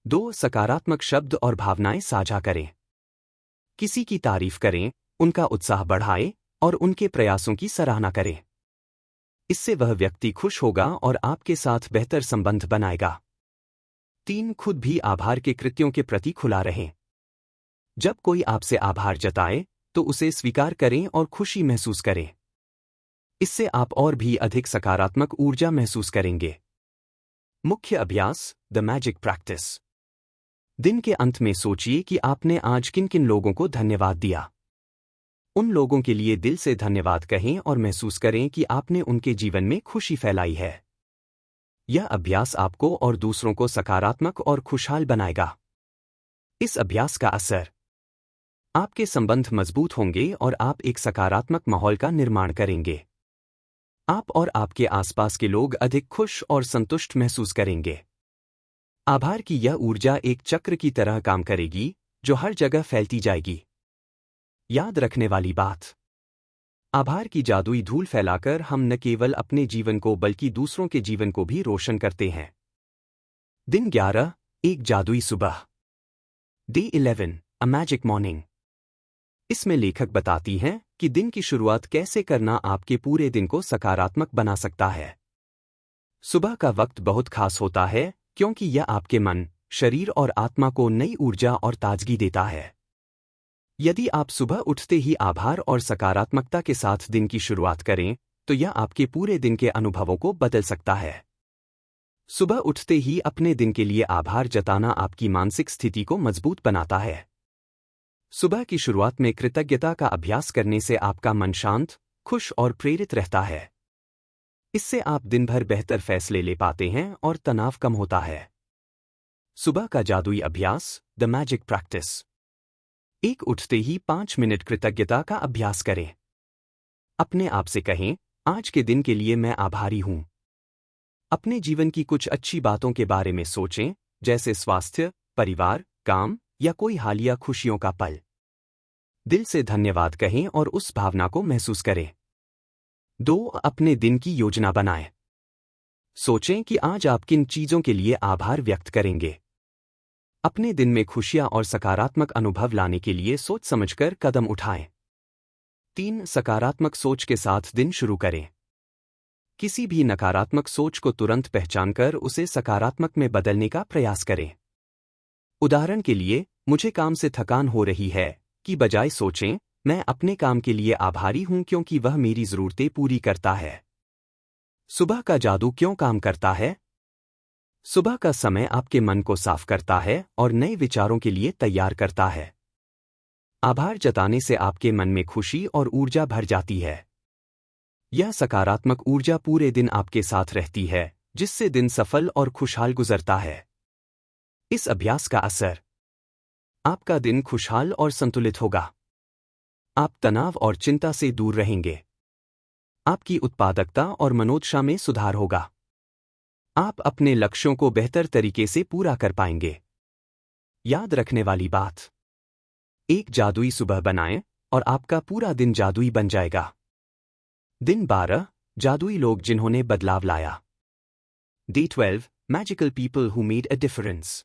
2, सकारात्मक शब्द और भावनाएं साझा करें। किसी की तारीफ करें, उनका उत्साह बढ़ाएं और उनके प्रयासों की सराहना करें। इससे वह व्यक्ति खुश होगा और आपके साथ बेहतर संबंध बनाएगा। 3, खुद भी आभार के कृत्यों के प्रति खुला रहें। जब कोई आपसे आभार जताए, तो उसे स्वीकार करें और खुशी महसूस करें। इससे आप और भी अधिक सकारात्मक ऊर्जा महसूस करेंगे। मुख्य अभ्यास, द मैजिक प्रैक्टिस। दिन के अंत में सोचिए कि आपने आज किन किन लोगों को धन्यवाद दिया। उन लोगों के लिए दिल से धन्यवाद कहें और महसूस करें कि आपने उनके जीवन में खुशी फैलाई है। यह अभ्यास आपको और दूसरों को सकारात्मक और खुशहाल बनाएगा। इस अभ्यास का असर, आपके संबंध मजबूत होंगे और आप एक सकारात्मक माहौल का निर्माण करेंगे। आप और आपके आसपास के लोग अधिक खुश और संतुष्ट महसूस करेंगे। आभार की यह ऊर्जा एक चक्र की तरह काम करेगी, जो हर जगह फैलती जाएगी। याद रखने वाली बात, आभार की जादुई धूल फैलाकर हम न केवल अपने जीवन को बल्कि दूसरों के जीवन को भी रोशन करते हैं। दिन 11, एक जादुई सुबह। Day 11, a magic morning. इसमें लेखक बताती हैं कि दिन की शुरुआत कैसे करना आपके पूरे दिन को सकारात्मक बना सकता है। सुबह का वक्त बहुत खास होता है, क्योंकि यह आपके मन, शरीर और आत्मा को नई ऊर्जा और ताजगी देता है। यदि आप सुबह उठते ही आभार और सकारात्मकता के साथ दिन की शुरुआत करें, तो यह आपके पूरे दिन के अनुभवों को बदल सकता है। सुबह उठते ही अपने दिन के लिए आभार जताना आपकी मानसिक स्थिति को मजबूत बनाता है। सुबह की शुरुआत में कृतज्ञता का अभ्यास करने से आपका मन शांत, खुश और प्रेरित रहता है। इससे आप दिन भर बेहतर फैसले ले पाते हैं और तनाव कम होता है। सुबह का जादुई अभ्यास, द मैजिक प्रैक्टिस। एक उठते ही 5 मिनट कृतज्ञता का अभ्यास करें। अपने आप से कहें, आज के दिन के लिए मैं आभारी हूं। अपने जीवन की कुछ अच्छी बातों के बारे में सोचें, जैसे स्वास्थ्य, परिवार, काम या कोई हालिया खुशियों का पल। दिल से धन्यवाद कहें और उस भावना को महसूस करें। 2. अपने दिन की योजना बनाएं। सोचें कि आज आप किन चीजों के लिए आभार व्यक्त करेंगे। अपने दिन में खुशियां और सकारात्मक अनुभव लाने के लिए सोच समझकर कदम उठाएं। 3. सकारात्मक सोच के साथ दिन शुरू करें। किसी भी नकारात्मक सोच को तुरंत पहचानकर उसे सकारात्मक में बदलने का प्रयास करें। उदाहरण के लिए, मुझे काम से थकान हो रही है, की बजाय सोचें, मैं अपने काम के लिए आभारी हूं क्योंकि वह मेरी जरूरतें पूरी करता है। सुबह का जादू क्यों काम करता है? सुबह का समय आपके मन को साफ करता है और नए विचारों के लिए तैयार करता है। आभार जताने से आपके मन में खुशी और ऊर्जा भर जाती है। यह सकारात्मक ऊर्जा पूरे दिन आपके साथ रहती है, जिससे दिन सफल और खुशहाल गुजरता है। इस अभ्यास का असर, आपका दिन खुशहाल और संतुलित होगा। आप तनाव और चिंता से दूर रहेंगे। आपकी उत्पादकता और मनोदशा में सुधार होगा। आप अपने लक्ष्यों को बेहतर तरीके से पूरा कर पाएंगे। याद रखने वाली बात, एक जादुई सुबह बनाएं और आपका पूरा दिन जादुई बन जाएगा। दिन 12, जादुई लोग जिन्होंने बदलाव लाया। Day 12, magical people who made a difference.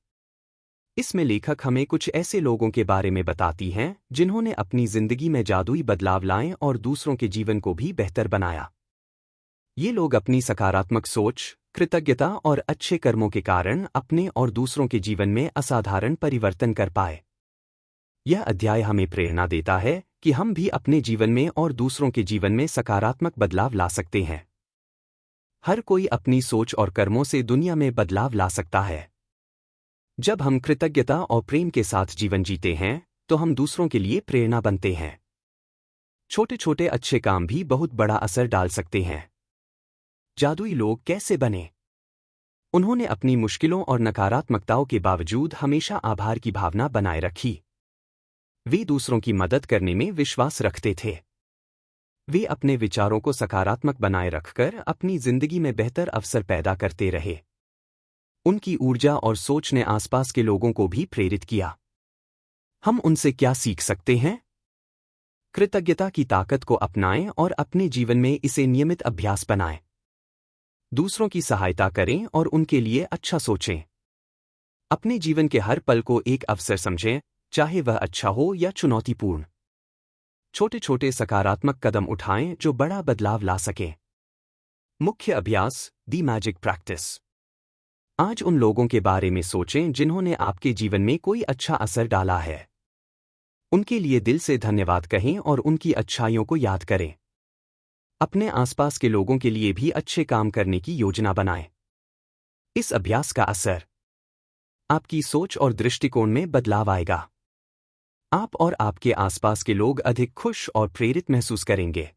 इसमें लेखक हमें कुछ ऐसे लोगों के बारे में बताती हैं जिन्होंने अपनी जिंदगी में जादुई बदलाव लाए और दूसरों के जीवन को भी बेहतर बनाया। ये लोग अपनी सकारात्मक सोच, कृतज्ञता और अच्छे कर्मों के कारण अपने और दूसरों के जीवन में असाधारण परिवर्तन कर पाए। यह अध्याय हमें प्रेरणा देता है कि हम भी अपने जीवन में और दूसरों के जीवन में सकारात्मक बदलाव ला सकते हैं। हर कोई अपनी सोच और कर्मों से दुनिया में बदलाव ला सकता है। जब हम कृतज्ञता और प्रेम के साथ जीवन जीते हैं, तो हम दूसरों के लिए प्रेरणा बनते हैं। छोटे छोटे अच्छे काम भी बहुत बड़ा असर डाल सकते हैं। जादुई लोग कैसे बने? उन्होंने अपनी मुश्किलों और नकारात्मकताओं के बावजूद हमेशा आभार की भावना बनाए रखी। वे दूसरों की मदद करने में विश्वास रखते थे। वे अपने विचारों को सकारात्मक बनाए रखकर अपनी जिंदगी में बेहतर अवसर पैदा करते रहे। उनकी ऊर्जा और सोच ने आसपास के लोगों को भी प्रेरित किया। हम उनसे क्या सीख सकते हैं? कृतज्ञता की ताकत को अपनाएं और अपने जीवन में इसे नियमित अभ्यास बनाएं। दूसरों की सहायता करें और उनके लिए अच्छा सोचें। अपने जीवन के हर पल को एक अवसर समझें, चाहे वह अच्छा हो या चुनौतीपूर्ण। छोटे छोटे सकारात्मक कदम उठाएं जो बड़ा बदलाव ला सकें। मुख्य अभ्यास, द मैजिक प्रैक्टिस। आज उन लोगों के बारे में सोचें जिन्होंने आपके जीवन में कोई अच्छा असर डाला है। उनके लिए दिल से धन्यवाद कहें और उनकी अच्छाइयों को याद करें। अपने आसपास के लोगों के लिए भी अच्छे काम करने की योजना बनाएं। इस अभ्यास का असर, आपकी सोच और दृष्टिकोण में बदलाव आएगा। आप और आपके आसपास के लोग अधिक खुश और प्रेरित महसूस करेंगे।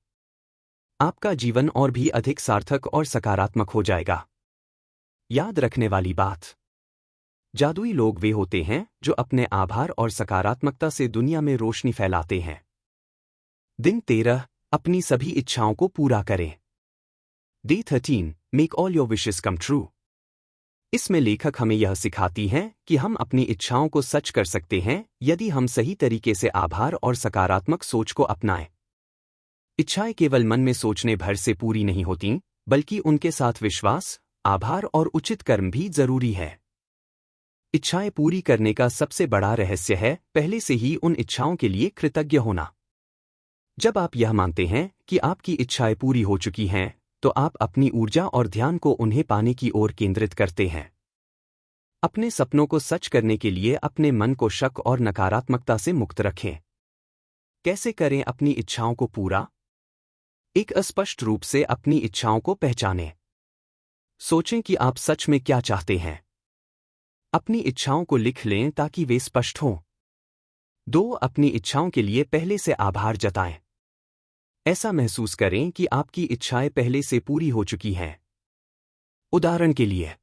आपका जीवन और भी अधिक सार्थक और सकारात्मक हो जाएगा। याद रखने वाली बात, जादुई लोग वे होते हैं जो अपने आभार और सकारात्मकता से दुनिया में रोशनी फैलाते हैं। दिन 13, अपनी सभी इच्छाओं को पूरा करें। Day 13, make all your wishes come true. इसमें लेखक हमें यह सिखाती हैं कि हम अपनी इच्छाओं को सच कर सकते हैं यदि हम सही तरीके से आभार और सकारात्मक सोच को अपनाएं। इच्छाएं केवल मन में सोचने भर से पूरी नहीं होतीं, बल्कि उनके साथ विश्वास, आभार और उचित कर्म भी जरूरी है। इच्छाएं पूरी करने का सबसे बड़ा रहस्य है पहले से ही उन इच्छाओं के लिए कृतज्ञ होना। जब आप यह मानते हैं कि आपकी इच्छाएं पूरी हो चुकी हैं, तो आप अपनी ऊर्जा और ध्यान को उन्हें पाने की ओर केंद्रित करते हैं। अपने सपनों को सच करने के लिए अपने मन को शक और नकारात्मकता से मुक्त रखें। कैसे करें अपनी इच्छाओं को पूरा? एक अस्पष्ट रूप से अपनी इच्छाओं को पहचानें। सोचें कि आप सच में क्या चाहते हैं। अपनी इच्छाओं को लिख लें ताकि वे स्पष्ट हों। 2. अपनी इच्छाओं के लिए पहले से आभार जताएं। ऐसा महसूस करें कि आपकी इच्छाएं पहले से पूरी हो चुकी हैं। उदाहरण के लिए,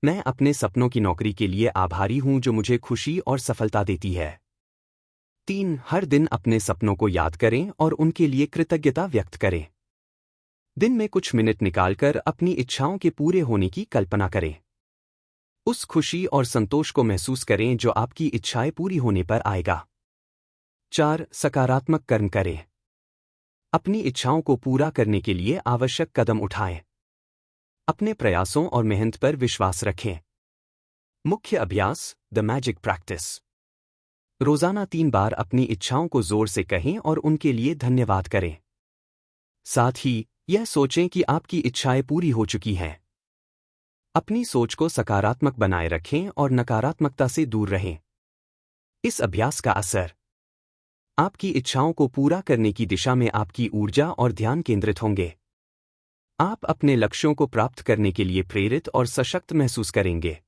मैं अपने सपनों की नौकरी के लिए आभारी हूं जो मुझे खुशी और सफलता देती है। 3. हर दिन अपने सपनों को याद करें और उनके लिए कृतज्ञता व्यक्त करें। दिन में कुछ मिनट निकालकर अपनी इच्छाओं के पूरे होने की कल्पना करें। उस खुशी और संतोष को महसूस करें जो आपकी इच्छाएं पूरी होने पर आएगा। 4. सकारात्मक कर्म करें। अपनी इच्छाओं को पूरा करने के लिए आवश्यक कदम उठाएं। अपने प्रयासों और मेहनत पर विश्वास रखें। मुख्य अभ्यास, द मैजिक प्रैक्टिस। रोजाना 3 बार अपनी इच्छाओं को जोर से कहें और उनके लिए धन्यवाद करें। साथ ही यह सोचें कि आपकी इच्छाएं पूरी हो चुकी हैं। अपनी सोच को सकारात्मक बनाए रखें और नकारात्मकता से दूर रहें। इस अभ्यास का असर आपकी इच्छाओं को पूरा करने की दिशा में आपकी ऊर्जा और ध्यान केंद्रित होंगे। आप अपने लक्ष्यों को प्राप्त करने के लिए प्रेरित और सशक्त महसूस करेंगे।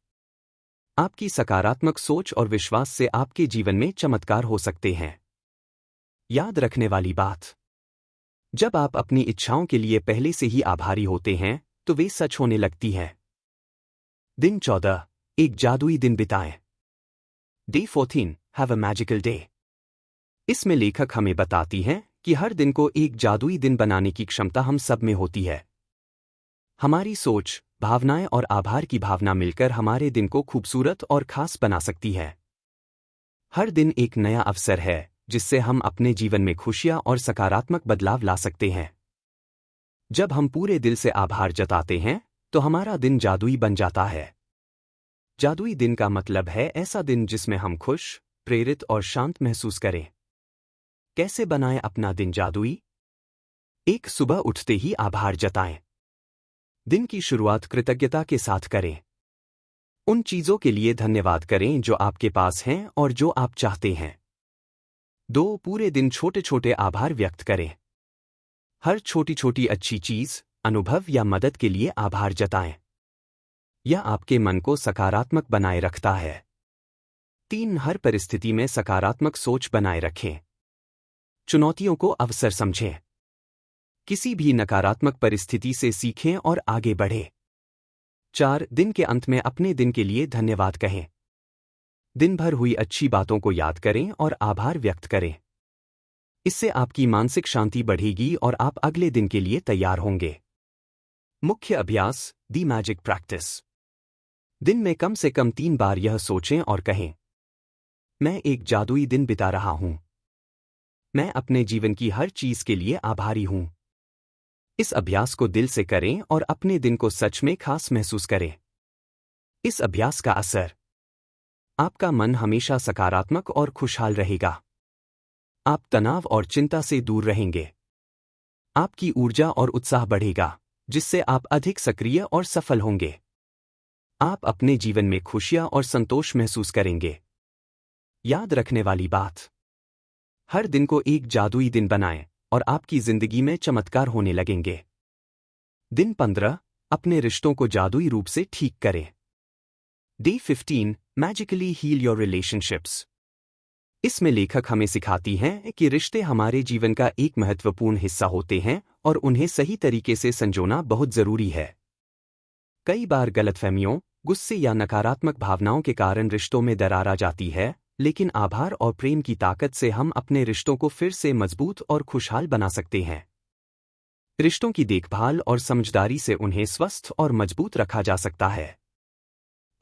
आपकी सकारात्मक सोच और विश्वास से आपके जीवन में चमत्कार हो सकते हैं। याद रखने वाली बात, जब आप अपनी इच्छाओं के लिए पहले से ही आभारी होते हैं तो वे सच होने लगती हैं। दिन 14, एक जादुई दिन बिताएं। Day 14, have a magical day. इसमें लेखक हमें बताती हैं कि हर दिन को एक जादुई दिन बनाने की क्षमता हम सब में होती है। हमारी सोच, भावनाएं और आभार की भावना मिलकर हमारे दिन को खूबसूरत और खास बना सकती है। हर दिन एक नया अवसर है जिससे हम अपने जीवन में खुशियां और सकारात्मक बदलाव ला सकते हैं। जब हम पूरे दिल से आभार जताते हैं तो हमारा दिन जादुई बन जाता है। जादुई दिन का मतलब है ऐसा दिन जिसमें हम खुश, प्रेरित और शांत महसूस करें। कैसे बनाएं अपना दिन जादुई? 1. सुबह उठते ही आभार जताएं। दिन की शुरुआत कृतज्ञता के साथ करें। उन चीजों के लिए धन्यवाद करें जो आपके पास हैं और जो आप चाहते हैं। 2. पूरे दिन छोटे छोटे आभार व्यक्त करें। हर छोटी छोटी अच्छी चीज, अनुभव या मदद के लिए आभार जताएं। यह आपके मन को सकारात्मक बनाए रखता है। 3. हर परिस्थिति में सकारात्मक सोच बनाए रखें। चुनौतियों को अवसर समझें। किसी भी नकारात्मक परिस्थिति से सीखें और आगे बढ़ें। 4. दिन के अंत में अपने दिन के लिए धन्यवाद कहें। दिन भर हुई अच्छी बातों को याद करें और आभार व्यक्त करें। इससे आपकी मानसिक शांति बढ़ेगी और आप अगले दिन के लिए तैयार होंगे। मुख्य अभ्यास, द मैजिक प्रैक्टिस। दिन में कम से कम 3 बार यह सोचें और कहें, मैं एक जादुई दिन बिता रहा हूं। मैं अपने जीवन की हर चीज के लिए आभारी हूं। इस अभ्यास को दिल से करें और अपने दिन को सच में खास महसूस करें। इस अभ्यास का असर, आपका मन हमेशा सकारात्मक और खुशहाल रहेगा। आप तनाव और चिंता से दूर रहेंगे। आपकी ऊर्जा और उत्साह बढ़ेगा, जिससे आप अधिक सक्रिय और सफल होंगे। आप अपने जीवन में खुशियां और संतोष महसूस करेंगे। याद रखने वाली बात, हर दिन को एक जादुई दिन बनाएं और आपकी जिंदगी में चमत्कार होने लगेंगे। दिन 15, अपने रिश्तों को जादुई रूप से ठीक करें। Day 15, magically heal your relationships. इसमें लेखक हमें सिखाती हैं कि रिश्ते हमारे जीवन का एक महत्वपूर्ण हिस्सा होते हैं और उन्हें सही तरीके से संजोना बहुत जरूरी है। कई बार गलतफहमियों, गुस्से या नकारात्मक भावनाओं के कारण रिश्तों में दरार आ जाती है, लेकिन आभार और प्रेम की ताकत से हम अपने रिश्तों को फिर से मजबूत और खुशहाल बना सकते हैं। रिश्तों की देखभाल और समझदारी से उन्हें स्वस्थ और मजबूत रखा जा सकता है।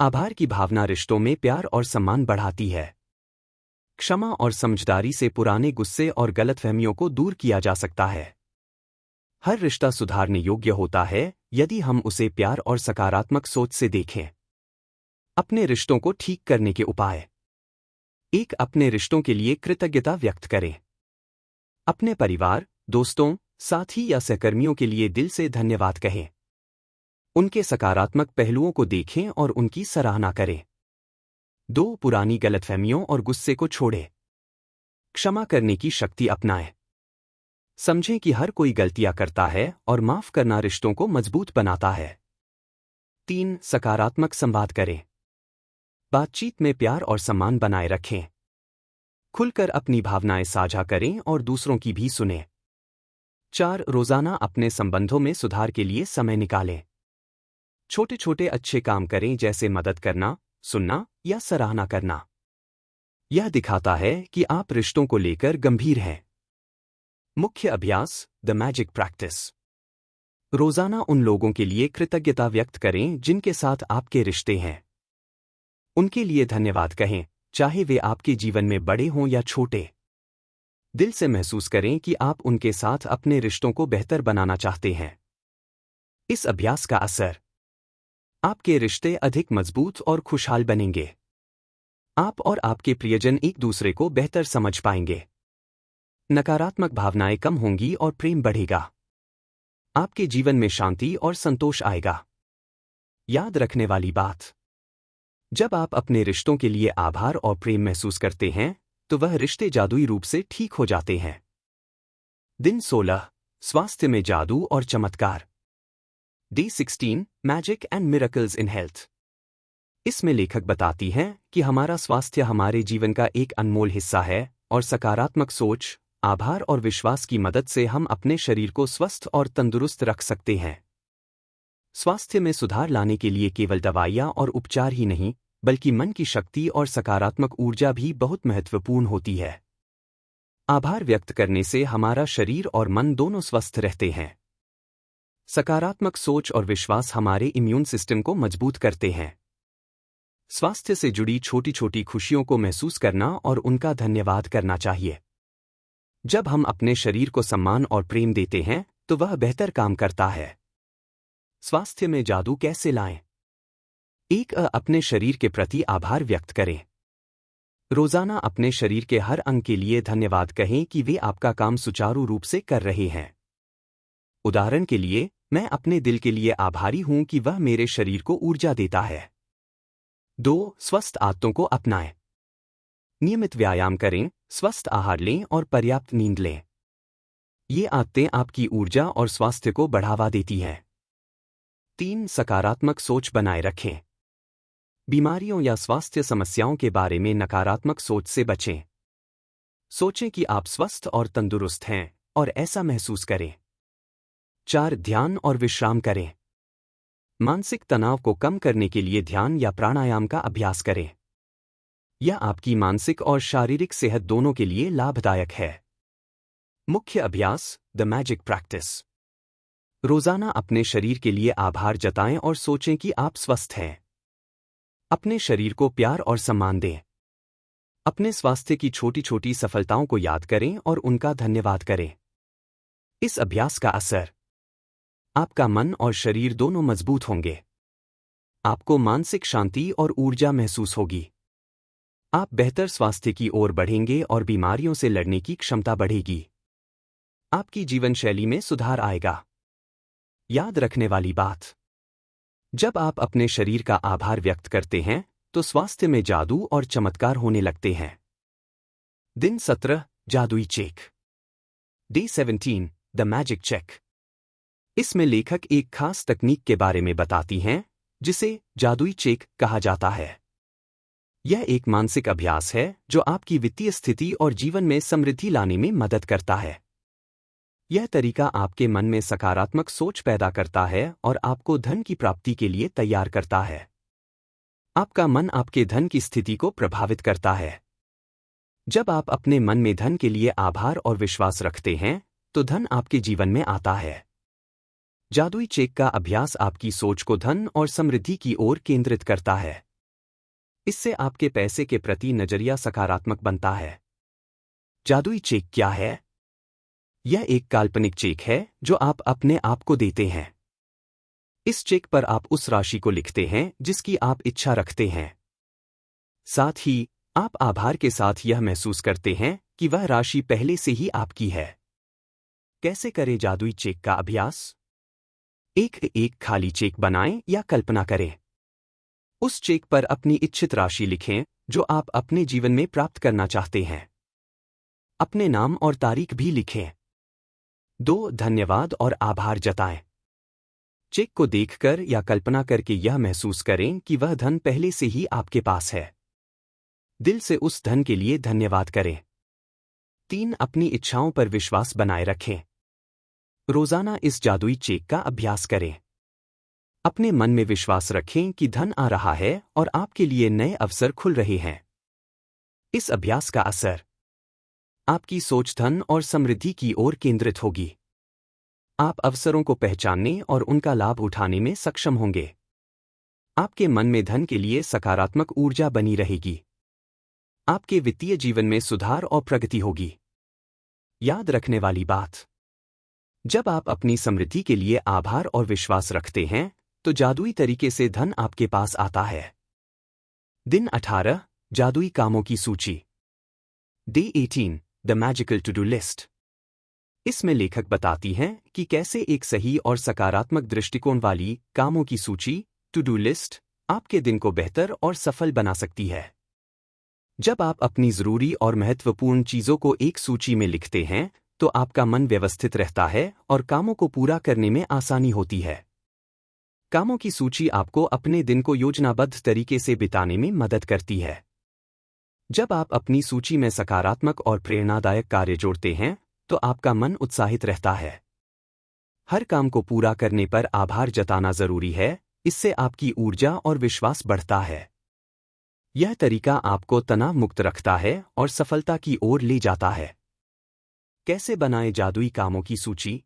आभार की भावना रिश्तों में प्यार और सम्मान बढ़ाती है। क्षमा और समझदारी से पुराने गुस्से और गलतफहमियों को दूर किया जा सकता है। हर रिश्ता सुधारने योग्य होता है यदि हम उसे प्यार और सकारात्मक सोच से देखें। अपने रिश्तों को ठीक करने के उपाय। 1. अपने रिश्तों के लिए कृतज्ञता व्यक्त करें। अपने परिवार, दोस्तों, साथी या सहकर्मियों के लिए दिल से धन्यवाद कहें। उनके सकारात्मक पहलुओं को देखें और उनकी सराहना करें। 2. पुरानी गलतफहमियों और गुस्से को छोड़ें। क्षमा करने की शक्ति अपनाएं। समझें कि हर कोई गलतियां करता है और माफ करना रिश्तों को मजबूत बनाता है। 3. सकारात्मक संवाद करें। बातचीत में प्यार और सम्मान बनाए रखें। खुलकर अपनी भावनाएं साझा करें और दूसरों की भी सुनें। 4. रोजाना अपने संबंधों में सुधार के लिए समय निकालें। छोटे छोटे अच्छे काम करें, जैसे मदद करना, सुनना या सराहना करना। यह दिखाता है कि आप रिश्तों को लेकर गंभीर हैं। मुख्य अभ्यास, द मैजिक प्रैक्टिस। रोजाना उन लोगों के लिए कृतज्ञता व्यक्त करें जिनके साथ आपके रिश्ते हैं। उनके लिए धन्यवाद कहें, चाहे वे आपके जीवन में बड़े हों या छोटे। दिल से महसूस करें कि आप उनके साथ अपने रिश्तों को बेहतर बनाना चाहते हैं। इस अभ्यास का असर, आपके रिश्ते अधिक मजबूत और खुशहाल बनेंगे। आप और आपके प्रियजन एक दूसरे को बेहतर समझ पाएंगे। नकारात्मक भावनाएं कम होंगी और प्रेम बढ़ेगा। आपके जीवन में शांति और संतोष आएगा। याद रखने वाली बात, जब आप अपने रिश्तों के लिए आभार और प्रेम महसूस करते हैं, तो वह रिश्ते जादुई रूप से ठीक हो जाते हैं। दिन 16, स्वास्थ्य में जादू और चमत्कार। Day 16, magic and miracles in health. इसमें लेखक बताती हैं कि हमारा स्वास्थ्य हमारे जीवन का एक अनमोल हिस्सा है और सकारात्मक सोच, आभार और विश्वास की मदद से हम अपने शरीर को स्वस्थ और तंदुरुस्त रख सकते हैं। स्वास्थ्य में सुधार लाने के लिए केवल दवाइयाँ और उपचार ही नहीं, बल्कि मन की शक्ति और सकारात्मक ऊर्जा भी बहुत महत्वपूर्ण होती है। आभार व्यक्त करने से हमारा शरीर और मन दोनों स्वस्थ रहते हैं। सकारात्मक सोच और विश्वास हमारे इम्यून सिस्टम को मजबूत करते हैं। स्वास्थ्य से जुड़ी छोटी छोटी खुशियों को महसूस करना और उनका धन्यवाद करना चाहिए। जब हम अपने शरीर को सम्मान और प्रेम देते हैं, तो वह बेहतर काम करता है। स्वास्थ्य में जादू कैसे लाएं? अपने शरीर के प्रति आभार व्यक्त करें। रोजाना अपने शरीर के हर अंग के लिए धन्यवाद कहें कि वे आपका काम सुचारू रूप से कर रहे हैं। उदाहरण के लिए, मैं अपने दिल के लिए आभारी हूं कि वह मेरे शरीर को ऊर्जा देता है। 2. स्वस्थ आदतों को अपनाएं। नियमित व्यायाम करें, स्वस्थ आहार लें और पर्याप्त नींद लें। ये आदतें आपकी ऊर्जा और स्वास्थ्य को बढ़ावा देती हैं। 3. सकारात्मक सोच बनाए रखें। बीमारियों या स्वास्थ्य समस्याओं के बारे में नकारात्मक सोच से बचें। सोचें कि आप स्वस्थ और तंदुरुस्त हैं और ऐसा महसूस करें। 4. ध्यान और विश्राम करें। मानसिक तनाव को कम करने के लिए ध्यान या प्राणायाम का अभ्यास करें। यह आपकी मानसिक और शारीरिक सेहत दोनों के लिए लाभदायक है। मुख्य अभ्यास, द मैजिक प्रैक्टिस। रोजाना अपने शरीर के लिए आभार जताएं और सोचें कि आप स्वस्थ हैं। अपने शरीर को प्यार और सम्मान दें। अपने स्वास्थ्य की छोटी छोटी सफलताओं को याद करें और उनका धन्यवाद करें। इस अभ्यास का असर, आपका मन और शरीर दोनों मजबूत होंगे। आपको मानसिक शांति और ऊर्जा महसूस होगी। आप बेहतर स्वास्थ्य की ओर बढ़ेंगे और बीमारियों से लड़ने की क्षमता बढ़ेगी। आपकी जीवन शैली में सुधार आएगा। याद रखने वाली बात, जब आप अपने शरीर का आभार व्यक्त करते हैं, तो स्वास्थ्य में जादू और चमत्कार होने लगते हैं। दिन 17, जादुई check. Day 17, the magic check. इसमें लेखक एक खास तकनीक के बारे में बताती हैं, जिसे जादुई चेक कहा जाता है। यह एक मानसिक अभ्यास है जो आपकी वित्तीय स्थिति और जीवन में समृद्धि लाने में मदद करता है। यह तरीका आपके मन में सकारात्मक सोच पैदा करता है और आपको धन की प्राप्ति के लिए तैयार करता है। आपका मन आपके धन की स्थिति को प्रभावित करता है। जब आप अपने मन में धन के लिए आभार और विश्वास रखते हैं, तो धन आपके जीवन में आता है। जादुई चेक का अभ्यास आपकी सोच को धन और समृद्धि की ओर केंद्रित करता है। इससे आपके पैसे के प्रति नजरिया सकारात्मक बनता है। जादुई चेक क्या है? यह एक काल्पनिक चेक है जो आप अपने आप को देते हैं। इस चेक पर आप उस राशि को लिखते हैं जिसकी आप इच्छा रखते हैं। साथ ही, आप आभार के साथ यह महसूस करते हैं कि वह राशि पहले से ही आपकी है। कैसे करें जादुई चेक का अभ्यास? एक खाली चेक बनाएं या कल्पना करें। उस चेक पर अपनी इच्छित राशि लिखें जो आप अपने जीवन में प्राप्त करना चाहते हैं। अपने नाम और तारीख भी लिखें। 2. धन्यवाद और आभार जताएं। चेक को देखकर या कल्पना करके यह महसूस करें कि वह धन पहले से ही आपके पास है। दिल से उस धन के लिए धन्यवाद करें। 3. अपनी इच्छाओं पर विश्वास बनाए रखें। रोजाना इस जादुई चेक का अभ्यास करें। अपने मन में विश्वास रखें कि धन आ रहा है और आपके लिए नए अवसर खुल रहे हैं। इस अभ्यास का असर आपकी सोच धन और समृद्धि की ओर केंद्रित होगी। आप अवसरों को पहचानने और उनका लाभ उठाने में सक्षम होंगे। आपके मन में धन के लिए सकारात्मक ऊर्जा बनी रहेगी। आपके वित्तीय जीवन में सुधार और प्रगति होगी। याद रखने वाली बात, जब आप अपनी समृद्धि के लिए आभार और विश्वास रखते हैं तो जादुई तरीके से धन आपके पास आता है। दिन 18, जादुई कामों की सूची। Day 18, the magical to do list. इसमें लेखक बताती हैं कि कैसे एक सही और सकारात्मक दृष्टिकोण वाली कामों की सूची, टू डू लिस्ट, आपके दिन को बेहतर और सफल बना सकती है। जब आप अपनी जरूरी और महत्वपूर्ण चीजों को एक सूची में लिखते हैं तो आपका मन व्यवस्थित रहता है और कामों को पूरा करने में आसानी होती है। कामों की सूची आपको अपने दिन को योजनाबद्ध तरीके से बिताने में मदद करती है। जब आप अपनी सूची में सकारात्मक और प्रेरणादायक कार्य जोड़ते हैं तो आपका मन उत्साहित रहता है। हर काम को पूरा करने पर आभार जताना जरूरी है, इससे आपकी ऊर्जा और विश्वास बढ़ता है। यह तरीका आपको तनाव मुक्त रखता है और सफलता की ओर ले जाता है। कैसे बनाएं जादुई कामों की सूची?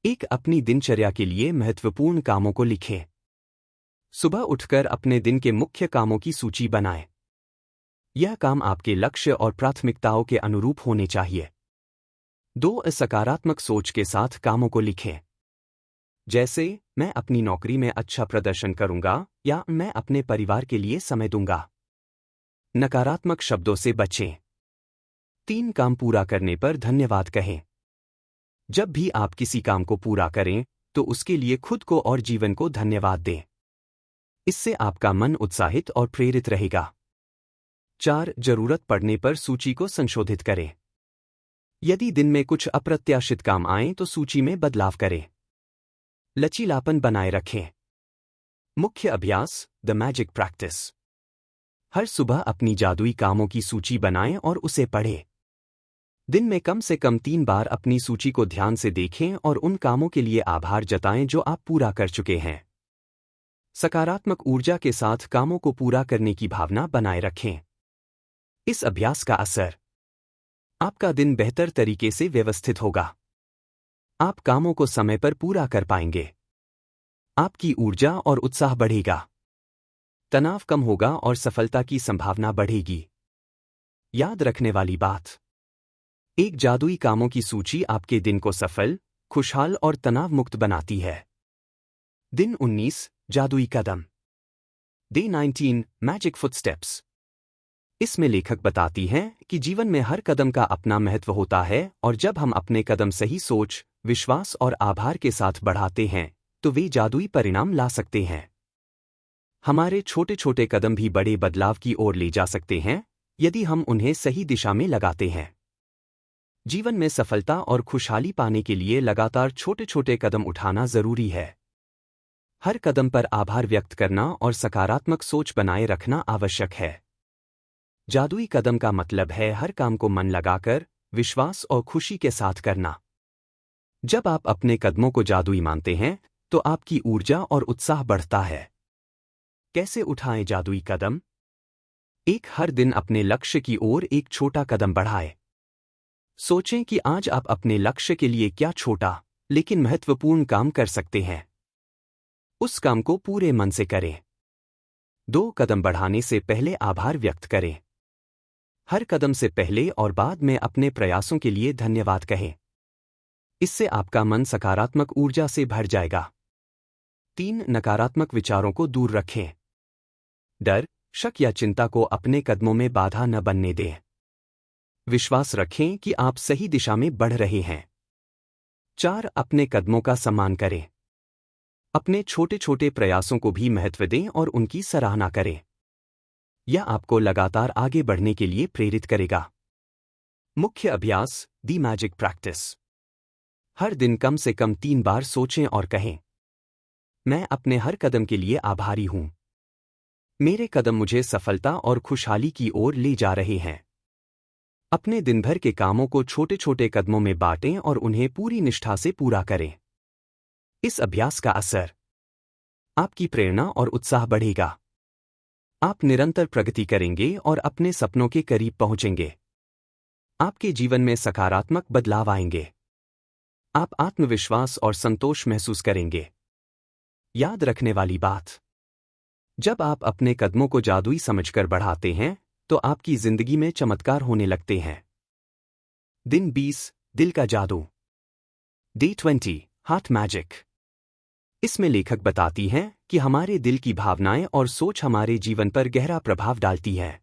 1. अपनी दिनचर्या के लिए महत्वपूर्ण कामों को लिखें। सुबह उठकर अपने दिन के मुख्य कामों की सूची बनाएं। यह काम आपके लक्ष्य और प्राथमिकताओं के अनुरूप होने चाहिए। 2. सकारात्मक सोच के साथ कामों को लिखें। जैसे, मैं अपनी नौकरी में अच्छा प्रदर्शन करूंगा या मैं अपने परिवार के लिए समय दूंगा। नकारात्मक शब्दों से बचें। 3. काम पूरा करने पर धन्यवाद कहें। जब भी आप किसी काम को पूरा करें तो उसके लिए खुद को और जीवन को धन्यवाद दें। इससे आपका मन उत्साहित और प्रेरित रहेगा। 4. जरूरत पड़ने पर सूची को संशोधित करें। यदि दिन में कुछ अप्रत्याशित काम आएं तो सूची में बदलाव करें। लचीलापन बनाए रखें। मुख्य अभ्यास, द मैजिक प्रैक्टिस। हर सुबह अपनी जादुई कामों की सूची बनाएं और उसे पढ़ें। दिन में कम से कम 3 बार अपनी सूची को ध्यान से देखें और उन कामों के लिए आभार जताएं जो आप पूरा कर चुके हैं। सकारात्मक ऊर्जा के साथ कामों को पूरा करने की भावना बनाए रखें। इस अभ्यास का असर, आपका दिन बेहतर तरीके से व्यवस्थित होगा। आप कामों को समय पर पूरा कर पाएंगे। आपकी ऊर्जा और उत्साह बढ़ेगा। तनाव कम होगा और सफलता की संभावना बढ़ेगी। याद रखने वाली बात, एक जादुई कामों की सूची आपके दिन को सफल, खुशहाल और तनाव मुक्त बनाती है। दिन 19, जादुई कदम। Day 19, magic footsteps. इसमें लेखक बताती हैं कि जीवन में हर कदम का अपना महत्व होता है और जब हम अपने कदम सही सोच, विश्वास और आभार के साथ बढ़ाते हैं तो वे जादुई परिणाम ला सकते हैं। हमारे छोटे छोटे कदम भी बड़े बदलाव की ओर ले जा सकते हैं यदि हम उन्हें सही दिशा में लगाते हैं। जीवन में सफलता और खुशहाली पाने के लिए लगातार छोटे छोटे कदम उठाना जरूरी है। हर कदम पर आभार व्यक्त करना और सकारात्मक सोच बनाए रखना आवश्यक है। जादुई कदम का मतलब है हर काम को मन लगाकर, विश्वास और खुशी के साथ करना। जब आप अपने कदमों को जादुई मानते हैं तो आपकी ऊर्जा और उत्साह बढ़ता है। कैसे उठाएं जादुई कदम? 1. हर दिन अपने लक्ष्य की ओर एक छोटा कदम बढ़ाएं। सोचें कि आज आप अपने लक्ष्य के लिए क्या छोटा लेकिन महत्वपूर्ण काम कर सकते हैं। उस काम को पूरे मन से करें। 2. कदम बढ़ाने से पहले आभार व्यक्त करें। हर कदम से पहले और बाद में अपने प्रयासों के लिए धन्यवाद कहें। इससे आपका मन सकारात्मक ऊर्जा से भर जाएगा। 3. नकारात्मक विचारों को दूर रखें। डर, शक या चिंता को अपने कदमों में बाधा न बनने दें। विश्वास रखें कि आप सही दिशा में बढ़ रहे हैं। 4. अपने कदमों का सम्मान करें। अपने छोटे छोटे प्रयासों को भी महत्व दें और उनकी सराहना करें। यह आपको लगातार आगे बढ़ने के लिए प्रेरित करेगा। मुख्य अभ्यास, द मैजिक प्रैक्टिस। हर दिन कम से कम 3 बार सोचें और कहें, मैं अपने हर कदम के लिए आभारी हूं। मेरे कदम मुझे सफलता और खुशहाली की ओर ले जा रहे हैं। अपने दिन भर के कामों को छोटे छोटे कदमों में बांटें और उन्हें पूरी निष्ठा से पूरा करें। इस अभ्यास का असर आपकी प्रेरणा और उत्साह बढ़ेगा। आप निरंतर प्रगति करेंगे और अपने सपनों के करीब पहुंचेंगे। आपके जीवन में सकारात्मक बदलाव आएंगे। आप आत्मविश्वास और संतोष महसूस करेंगे। याद रखने वाली बात, जब आप अपने कदमों को जादुई समझकर बढ़ाते हैं तो आपकी जिंदगी में चमत्कार होने लगते हैं। दिन 20, दिल का जादू। Day 20, heart magic. इसमें लेखक बताती हैं कि हमारे दिल की भावनाएं और सोच हमारे जीवन पर गहरा प्रभाव डालती है।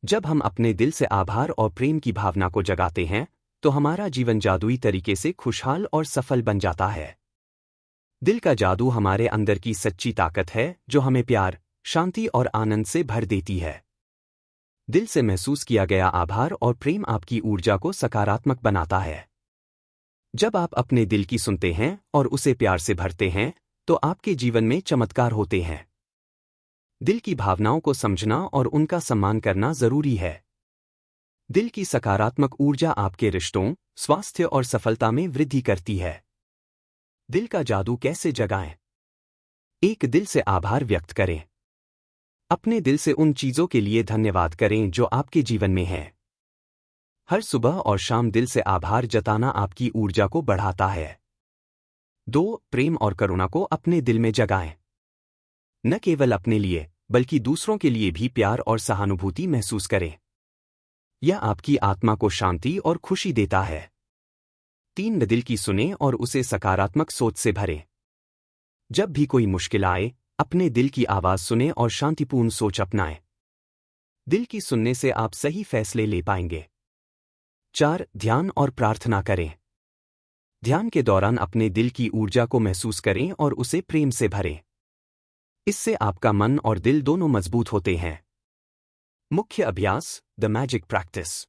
जब हम अपने दिल से आभार और प्रेम की भावना को जगाते हैं तो हमारा जीवन जादुई तरीके से खुशहाल और सफल बन जाता है। दिल का जादू हमारे अंदर की सच्ची ताकत है जो हमें प्यार, शांति और आनंद से भर देती है। दिल से महसूस किया गया आभार और प्रेम आपकी ऊर्जा को सकारात्मक बनाता है। जब आप अपने दिल की सुनते हैं और उसे प्यार से भरते हैं तो आपके जीवन में चमत्कार होते हैं। दिल की भावनाओं को समझना और उनका सम्मान करना जरूरी है। दिल की सकारात्मक ऊर्जा आपके रिश्तों, स्वास्थ्य और सफलता में वृद्धि करती है। दिल का जादू कैसे जगाएं? एक, दिल से आभार व्यक्त करें। अपने दिल से उन चीजों के लिए धन्यवाद करें जो आपके जीवन में हैं। हर सुबह और शाम दिल से आभार जताना आपकी ऊर्जा को बढ़ाता है। 2, प्रेम और करुणा को अपने दिल में जगाएं। न केवल अपने लिए बल्कि दूसरों के लिए भी प्यार और सहानुभूति महसूस करें। यह आपकी आत्मा को शांति और खुशी देता है। 3, दिल की सुने और उसे सकारात्मक सोच से भरें। जब भी कोई मुश्किल आए, अपने दिल की आवाज सुने और शांतिपूर्ण सोच अपनाएं। दिल की सुनने से आप सही फैसले ले पाएंगे। 4, ध्यान और प्रार्थना करें। ध्यान के दौरान अपने दिल की ऊर्जा को महसूस करें और उसे प्रेम से भरें। इससे आपका मन और दिल दोनों मजबूत होते हैं। मुख्य अभ्यास, द मैजिक प्रैक्टिस।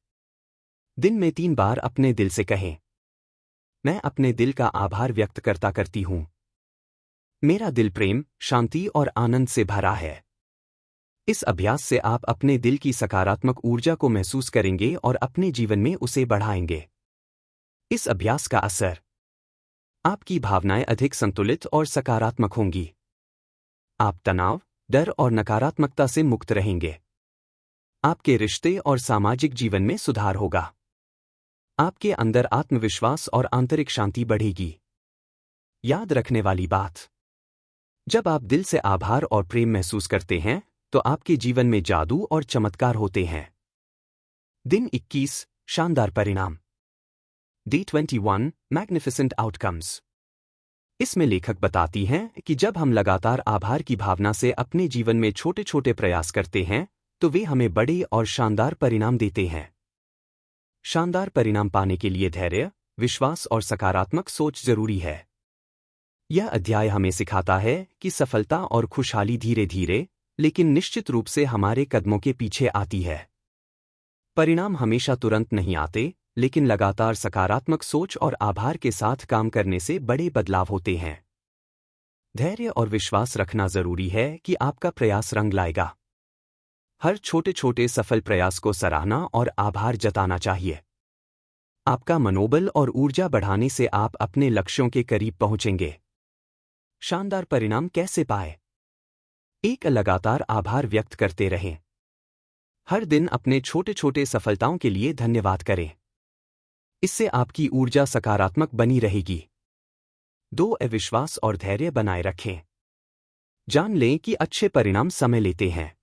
दिन में 3 बार अपने दिल से कहें, मैं अपने दिल का आभार व्यक्त करती हूं। मेरा दिल प्रेम, शांति और आनंद से भरा है। इस अभ्यास से आप अपने दिल की सकारात्मक ऊर्जा को महसूस करेंगे और अपने जीवन में उसे बढ़ाएंगे। इस अभ्यास का असर, आपकी भावनाएं अधिक संतुलित और सकारात्मक होंगी। आप तनाव, डर और नकारात्मकता से मुक्त रहेंगे। आपके रिश्ते और सामाजिक जीवन में सुधार होगा। आपके अंदर आत्मविश्वास और आंतरिक शांति बढ़ेगी। याद रखने वाली बात, जब आप दिल से आभार और प्रेम महसूस करते हैं तो आपके जीवन में जादू और चमत्कार होते हैं। दिन 21, शानदार परिणाम। Day 21, magnificent outcomes. इसमें लेखक बताती हैं कि जब हम लगातार आभार की भावना से अपने जीवन में छोटे छोटे प्रयास करते हैं तो वे हमें बड़े और शानदार परिणाम देते हैं। शानदार परिणाम पाने के लिए धैर्य, विश्वास और सकारात्मक सोच जरूरी है। यह अध्याय हमें सिखाता है कि सफलता और खुशहाली धीरे धीरे लेकिन निश्चित रूप से हमारे कदमों के पीछे आती है। परिणाम हमेशा तुरंत नहीं आते, लेकिन लगातार सकारात्मक सोच और आभार के साथ काम करने से बड़े बदलाव होते हैं। धैर्य और विश्वास रखना जरूरी है कि आपका प्रयास रंग लाएगा। हर छोटे छोटे सफल प्रयास को सराहना और आभार जताना चाहिए। आपका मनोबल और ऊर्जा बढ़ाने से आप अपने लक्ष्यों के करीब पहुंचेंगे। शानदार परिणाम कैसे पाएं? एक, लगातार आभार व्यक्त करते रहें। हर दिन अपने छोटे छोटे सफलताओं के लिए धन्यवाद करें। इससे आपकी ऊर्जा सकारात्मक बनी रहेगी। 2, विश्वास और धैर्य बनाए रखें। जान लें कि अच्छे परिणाम समय लेते हैं।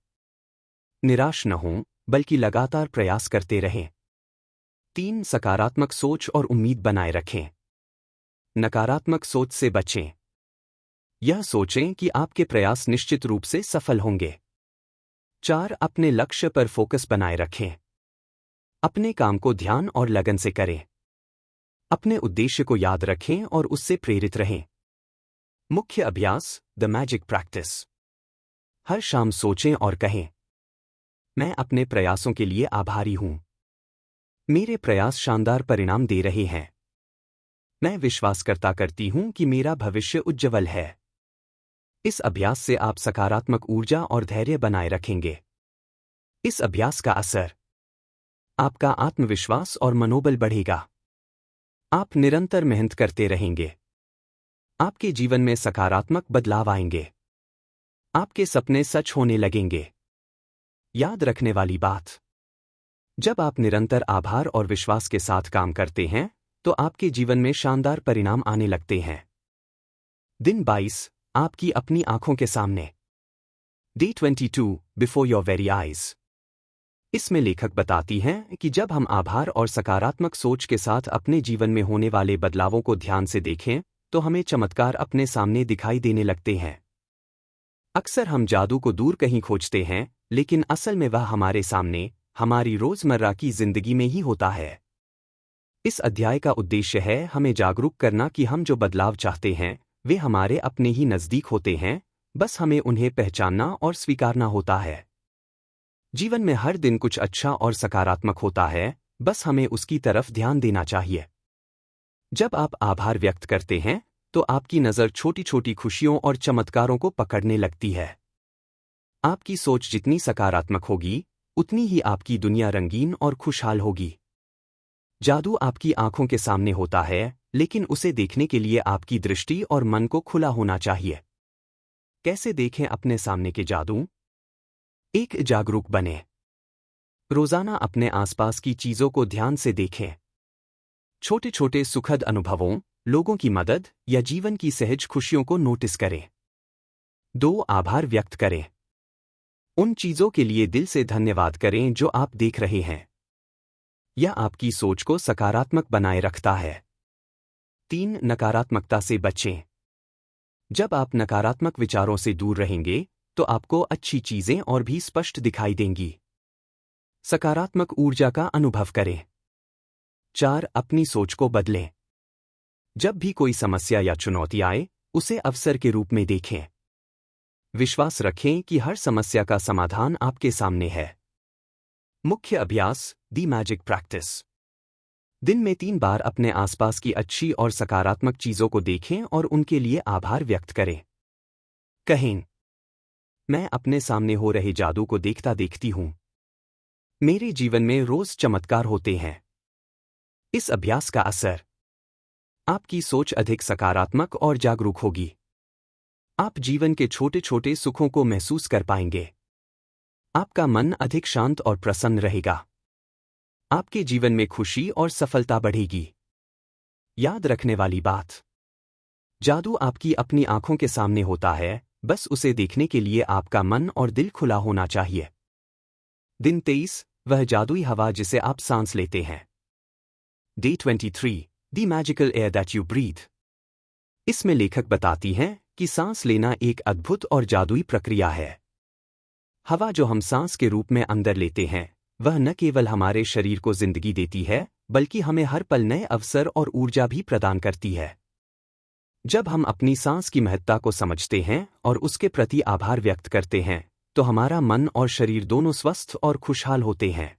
निराश न हों, बल्कि लगातार प्रयास करते रहें। 3, सकारात्मक सोच और उम्मीद बनाए रखें। नकारात्मक सोच से बचें। यह सोचें कि आपके प्रयास निश्चित रूप से सफल होंगे। 4, अपने लक्ष्य पर फोकस बनाए रखें। अपने काम को ध्यान और लगन से करें। अपने उद्देश्य को याद रखें और उससे प्रेरित रहें। मुख्य अभ्यास, द मैजिक प्रैक्टिस। हर शाम सोचें और कहें, मैं अपने प्रयासों के लिए आभारी हूं। मेरे प्रयास शानदार परिणाम दे रहे हैं। मैं विश्वास करती हूं कि मेरा भविष्य उज्ज्वल है। इस अभ्यास से आप सकारात्मक ऊर्जा और धैर्य बनाए रखेंगे। इस अभ्यास का असर, आपका आत्मविश्वास और मनोबल बढ़ेगा। आप निरंतर मेहनत करते रहेंगे। आपके जीवन में सकारात्मक बदलाव आएंगे। आपके सपने सच होने लगेंगे। याद रखने वाली बात, जब आप निरंतर आभार और विश्वास के साथ काम करते हैं तो आपके जीवन में शानदार परिणाम आने लगते हैं। दिन 22, आपकी अपनी आंखों के सामने। Day 22, before your very eyes. इसमें लेखक बताती हैं कि जब हम आभार और सकारात्मक सोच के साथ अपने जीवन में होने वाले बदलावों को ध्यान से देखें तो हमें चमत्कार अपने सामने दिखाई देने लगते हैं। अक्सर हम जादू को दूर कहीं खोजते हैं, लेकिन असल में वह हमारे सामने, हमारी रोजमर्रा की जिंदगी में ही होता है। इस अध्याय का उद्देश्य है हमें जागरूक करना कि हम जो बदलाव चाहते हैं वे हमारे अपने ही नजदीक होते हैं, बस हमें उन्हें पहचानना और स्वीकारना होता है। जीवन में हर दिन कुछ अच्छा और सकारात्मक होता है, बस हमें उसकी तरफ ध्यान देना चाहिए। जब आप आभार व्यक्त करते हैं तो आपकी नज़र छोटी छोटी खुशियों और चमत्कारों को पकड़ने लगती है। आपकी सोच जितनी सकारात्मक होगी उतनी ही आपकी दुनिया रंगीन और खुशहाल होगी। जादू आपकी आंखों के सामने होता है, लेकिन उसे देखने के लिए आपकी दृष्टि और मन को खुला होना चाहिए। कैसे देखें अपने सामने के जादू? एक जागरूक बने। रोजाना अपने आसपास की चीजों को ध्यान से देखें। छोटे छोटे सुखद अनुभवों, लोगों की मदद या जीवन की सहज खुशियों को नोटिस करें। 2. आभार व्यक्त करें। उन चीजों के लिए दिल से धन्यवाद करें जो आप देख रहे हैं। यह आपकी सोच को सकारात्मक बनाए रखता है। 3. नकारात्मकता से बचें। जब आप नकारात्मक विचारों से दूर रहेंगे तो आपको अच्छी चीजें और भी स्पष्ट दिखाई देंगी। सकारात्मक ऊर्जा का अनुभव करें। 4. अपनी सोच को बदलें। जब भी कोई समस्या या चुनौती आए, उसे अवसर के रूप में देखें। विश्वास रखें कि हर समस्या का समाधान आपके सामने है। मुख्य अभ्यास, दी मैजिक प्रैक्टिस। दिन में 3 बार अपने आसपास की अच्छी और सकारात्मक चीजों को देखें और उनके लिए आभार व्यक्त करें। कहें, मैं अपने सामने हो रहे जादू को देखता देखती हूं। मेरे जीवन में रोज चमत्कार होते हैं। इस अभ्यास का असर, आपकी सोच अधिक सकारात्मक और जागरूक होगी। आप जीवन के छोटे छोटे सुखों को महसूस कर पाएंगे। आपका मन अधिक शांत और प्रसन्न रहेगा। आपके जीवन में खुशी और सफलता बढ़ेगी। याद रखने वाली बात, जादू आपकी अपनी आंखों के सामने होता है, बस उसे देखने के लिए आपका मन और दिल खुला होना चाहिए। दिन 23, वह जादुई हवा जिसे आप सांस लेते हैं। Day 23, the magical air that you breathe. इसमें लेखक बताती हैं कि सांस लेना एक अद्भुत और जादुई प्रक्रिया है। हवा जो हम सांस के रूप में अंदर लेते हैं वह न केवल हमारे शरीर को जिंदगी देती है, बल्कि हमें हर पल नए अवसर और ऊर्जा भी प्रदान करती है। जब हम अपनी सांस की महत्ता को समझते हैं और उसके प्रति आभार व्यक्त करते हैं तो हमारा मन और शरीर दोनों स्वस्थ और खुशहाल होते हैं।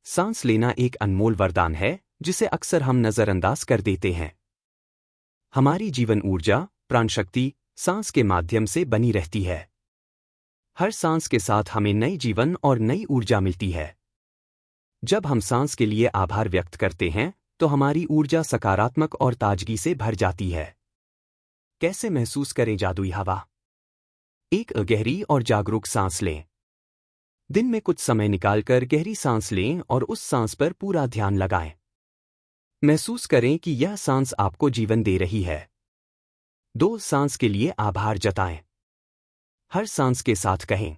सांस लेना एक अनमोल वरदान है जिसे अक्सर हम नजरअंदाज कर देते हैं। हमारी जीवन ऊर्जा, प्राणशक्ति, सांस के माध्यम से बनी रहती है। हर सांस के साथ हमें नई जीवन और नई ऊर्जा मिलती है। जब हम सांस के लिए आभार व्यक्त करते हैं तो हमारी ऊर्जा सकारात्मक और ताजगी से भर जाती है। कैसे महसूस करें जादुई हवा? एक गहरी और जागरूक सांस लें। दिन में कुछ समय निकालकर गहरी सांस लें और उस सांस पर पूरा ध्यान लगाएं। महसूस करें कि यह सांस आपको जीवन दे रही है। 2. सांस के लिए आभार जताएं। हर सांस के साथ कहें,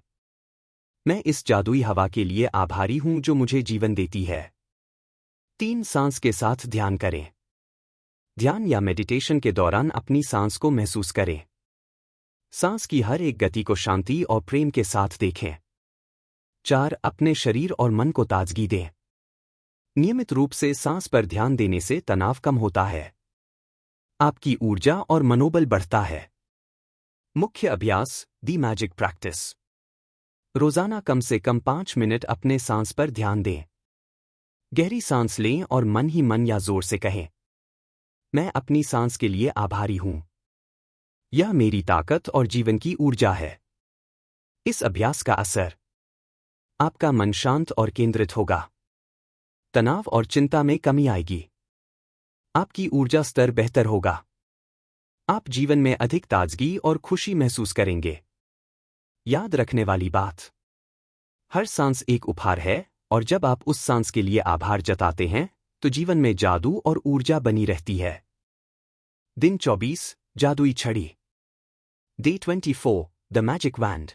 मैं इस जादुई हवा के लिए आभारी हूं जो मुझे जीवन देती है। 3. सांस के साथ ध्यान करें। ध्यान या मेडिटेशन के दौरान अपनी सांस को महसूस करें। सांस की हर एक गति को शांति और प्रेम के साथ देखें। 4. अपने शरीर और मन को ताजगी दें। नियमित रूप से सांस पर ध्यान देने से तनाव कम होता है। आपकी ऊर्जा और मनोबल बढ़ता है। मुख्य अभ्यास, दी मैजिक प्रैक्टिस। रोजाना कम से कम 5 मिनट अपने सांस पर ध्यान दें। गहरी सांस लें और मन ही मन या जोर से कहें, मैं अपनी सांस के लिए आभारी हूं। यह मेरी ताकत और जीवन की ऊर्जा है। इस अभ्यास का असर, आपका मन शांत और केंद्रित होगा। तनाव और चिंता में कमी आएगी। आपकी ऊर्जा स्तर बेहतर होगा। आप जीवन में अधिक ताजगी और खुशी महसूस करेंगे। याद रखने वाली बात, हर सांस एक उपहार है, और जब आप उस सांस के लिए आभार जताते हैं तो जीवन में जादू और ऊर्जा बनी रहती है। दिन 24, जादुई छड़ी। Day 24, the magic wand.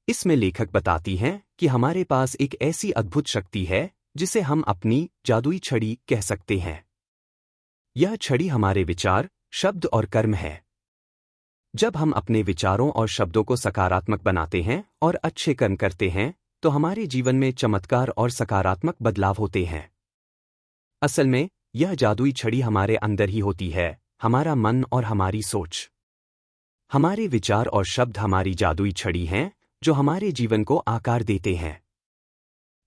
इसमें लेखक बताती हैं कि हमारे पास एक ऐसी अद्भुत शक्ति है जिसे हम अपनी जादुई छड़ी कह सकते हैं। यह छड़ी हमारे विचार, शब्द और कर्म है। जब हम अपने विचारों और शब्दों को सकारात्मक बनाते हैं और अच्छे कर्म करते हैं तो हमारे जीवन में चमत्कार और सकारात्मक बदलाव होते हैं। असल में यह जादुई छड़ी हमारे अंदर ही होती है, हमारा मन और हमारी सोच। हमारे विचार और शब्द हमारी जादुई छड़ी हैं जो हमारे जीवन को आकार देते हैं।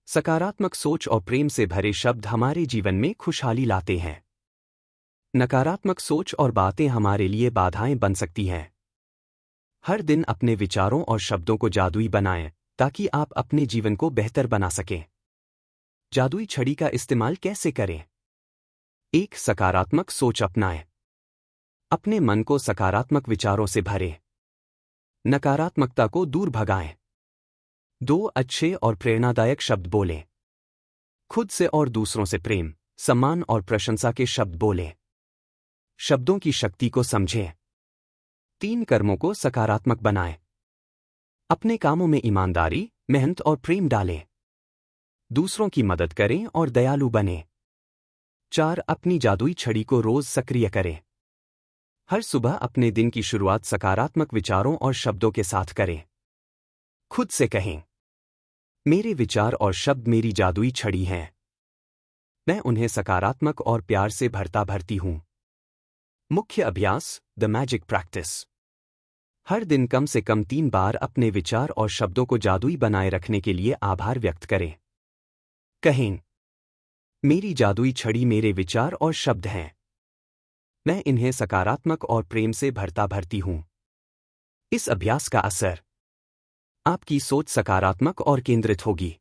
सकारात्मक सोच और प्रेम से भरे शब्द हमारे जीवन में खुशहाली लाते हैं। नकारात्मक सोच और बातें हमारे लिए बाधाएं बन सकती हैं। हर दिन अपने विचारों और शब्दों को जादुई बनाएं ताकि आप अपने जीवन को बेहतर बना सकें। जादुई छड़ी का इस्तेमाल कैसे करें? 1. सकारात्मक सोच अपनाएं। अपने मन को सकारात्मक विचारों से भरें। नकारात्मकता को दूर भगाएं। 2. अच्छे और प्रेरणादायक शब्द बोलें। खुद से और दूसरों से प्रेम, सम्मान और प्रशंसा के शब्द बोलें। शब्दों की शक्ति को समझें। 3. कर्मों को सकारात्मक बनाएं। अपने कामों में ईमानदारी, मेहनत और प्रेम डालें। दूसरों की मदद करें और दयालु बनें। 4. अपनी जादुई छड़ी को रोज सक्रिय करें। हर सुबह अपने दिन की शुरुआत सकारात्मक विचारों और शब्दों के साथ करें। खुद से कहें, मेरे विचार और शब्द मेरी जादुई छड़ी हैं। मैं उन्हें सकारात्मक और प्यार से भरती हूं। मुख्य अभ्यास, द मैजिक प्रैक्टिस। हर दिन कम से कम 3 बार अपने विचार और शब्दों को जादुई बनाए रखने के लिए आभार व्यक्त करें। कहें, मेरी जादुई छड़ी मेरे विचार और शब्द हैं। मैं इन्हें सकारात्मक और प्रेम से भरती हूं। इस अभ्यास का असर, आपकी सोच सकारात्मक और केंद्रित होगी।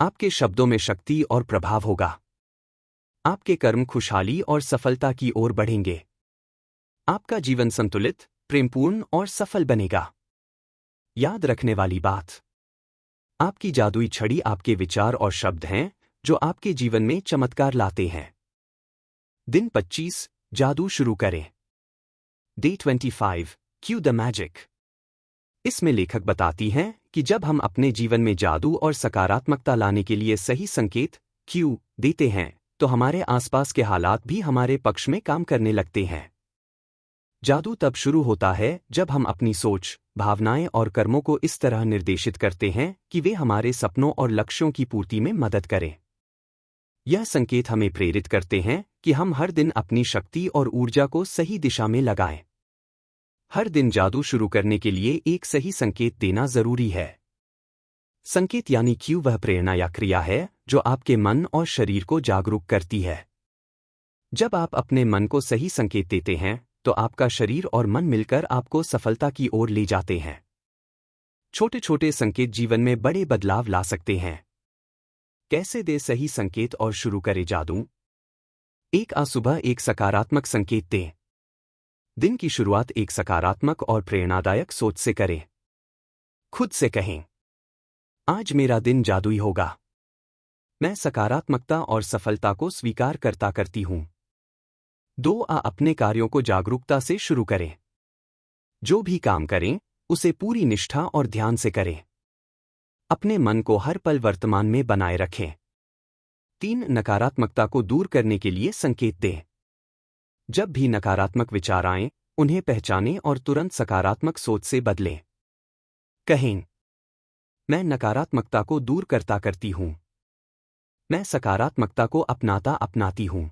आपके शब्दों में शक्ति और प्रभाव होगा। आपके कर्म खुशहाली और सफलता की ओर बढ़ेंगे। आपका जीवन संतुलित, प्रेमपूर्ण और सफल बनेगा। याद रखने वाली बात, आपकी जादुई छड़ी आपके विचार और शब्द हैं जो आपके जीवन में चमत्कार लाते हैं। दिन 25, जादू शुरू करें। Day 25, Q the magic. इसमें लेखक बताती हैं कि जब हम अपने जीवन में जादू और सकारात्मकता लाने के लिए सही संकेत क्यू देते हैं तो हमारे आसपास के हालात भी हमारे पक्ष में काम करने लगते हैं। जादू तब शुरू होता है जब हम अपनी सोच, भावनाएं और कर्मों को इस तरह निर्देशित करते हैं कि वे हमारे सपनों और लक्ष्यों की पूर्ति में मदद करें। यह संकेत हमें प्रेरित करते हैं कि हम हर दिन अपनी शक्ति और ऊर्जा को सही दिशा में लगाएं। हर दिन जादू शुरू करने के लिए एक सही संकेत देना जरूरी है। संकेत यानी क्यू वह प्रेरणा या क्रिया है जो आपके मन और शरीर को जागरूक करती है। जब आप अपने मन को सही संकेत देते हैं तो आपका शरीर और मन मिलकर आपको सफलता की ओर ले जाते हैं। छोटे छोटे संकेत जीवन में बड़े बदलाव ला सकते हैं। कैसे दे सही संकेत और शुरू करें जादू? 1. आज सुबह एक सकारात्मक संकेत दें। दिन की शुरुआत एक सकारात्मक और प्रेरणादायक सोच से करें। खुद से कहें, आज मेरा दिन जादुई होगा। मैं सकारात्मकता और सफलता को स्वीकार करती हूं। 2. अपने कार्यों को जागरूकता से शुरू करें। जो भी काम करें उसे पूरी निष्ठा और ध्यान से करें। अपने मन को हर पल वर्तमान में बनाए रखें। 3. नकारात्मकता को दूर करने के लिए संकेत दें। जब भी नकारात्मक विचार आएं, उन्हें पहचानें और तुरंत सकारात्मक सोच से बदलें। कहें, मैं नकारात्मकता को दूर करती हूं। मैं सकारात्मकता को अपनाती हूं।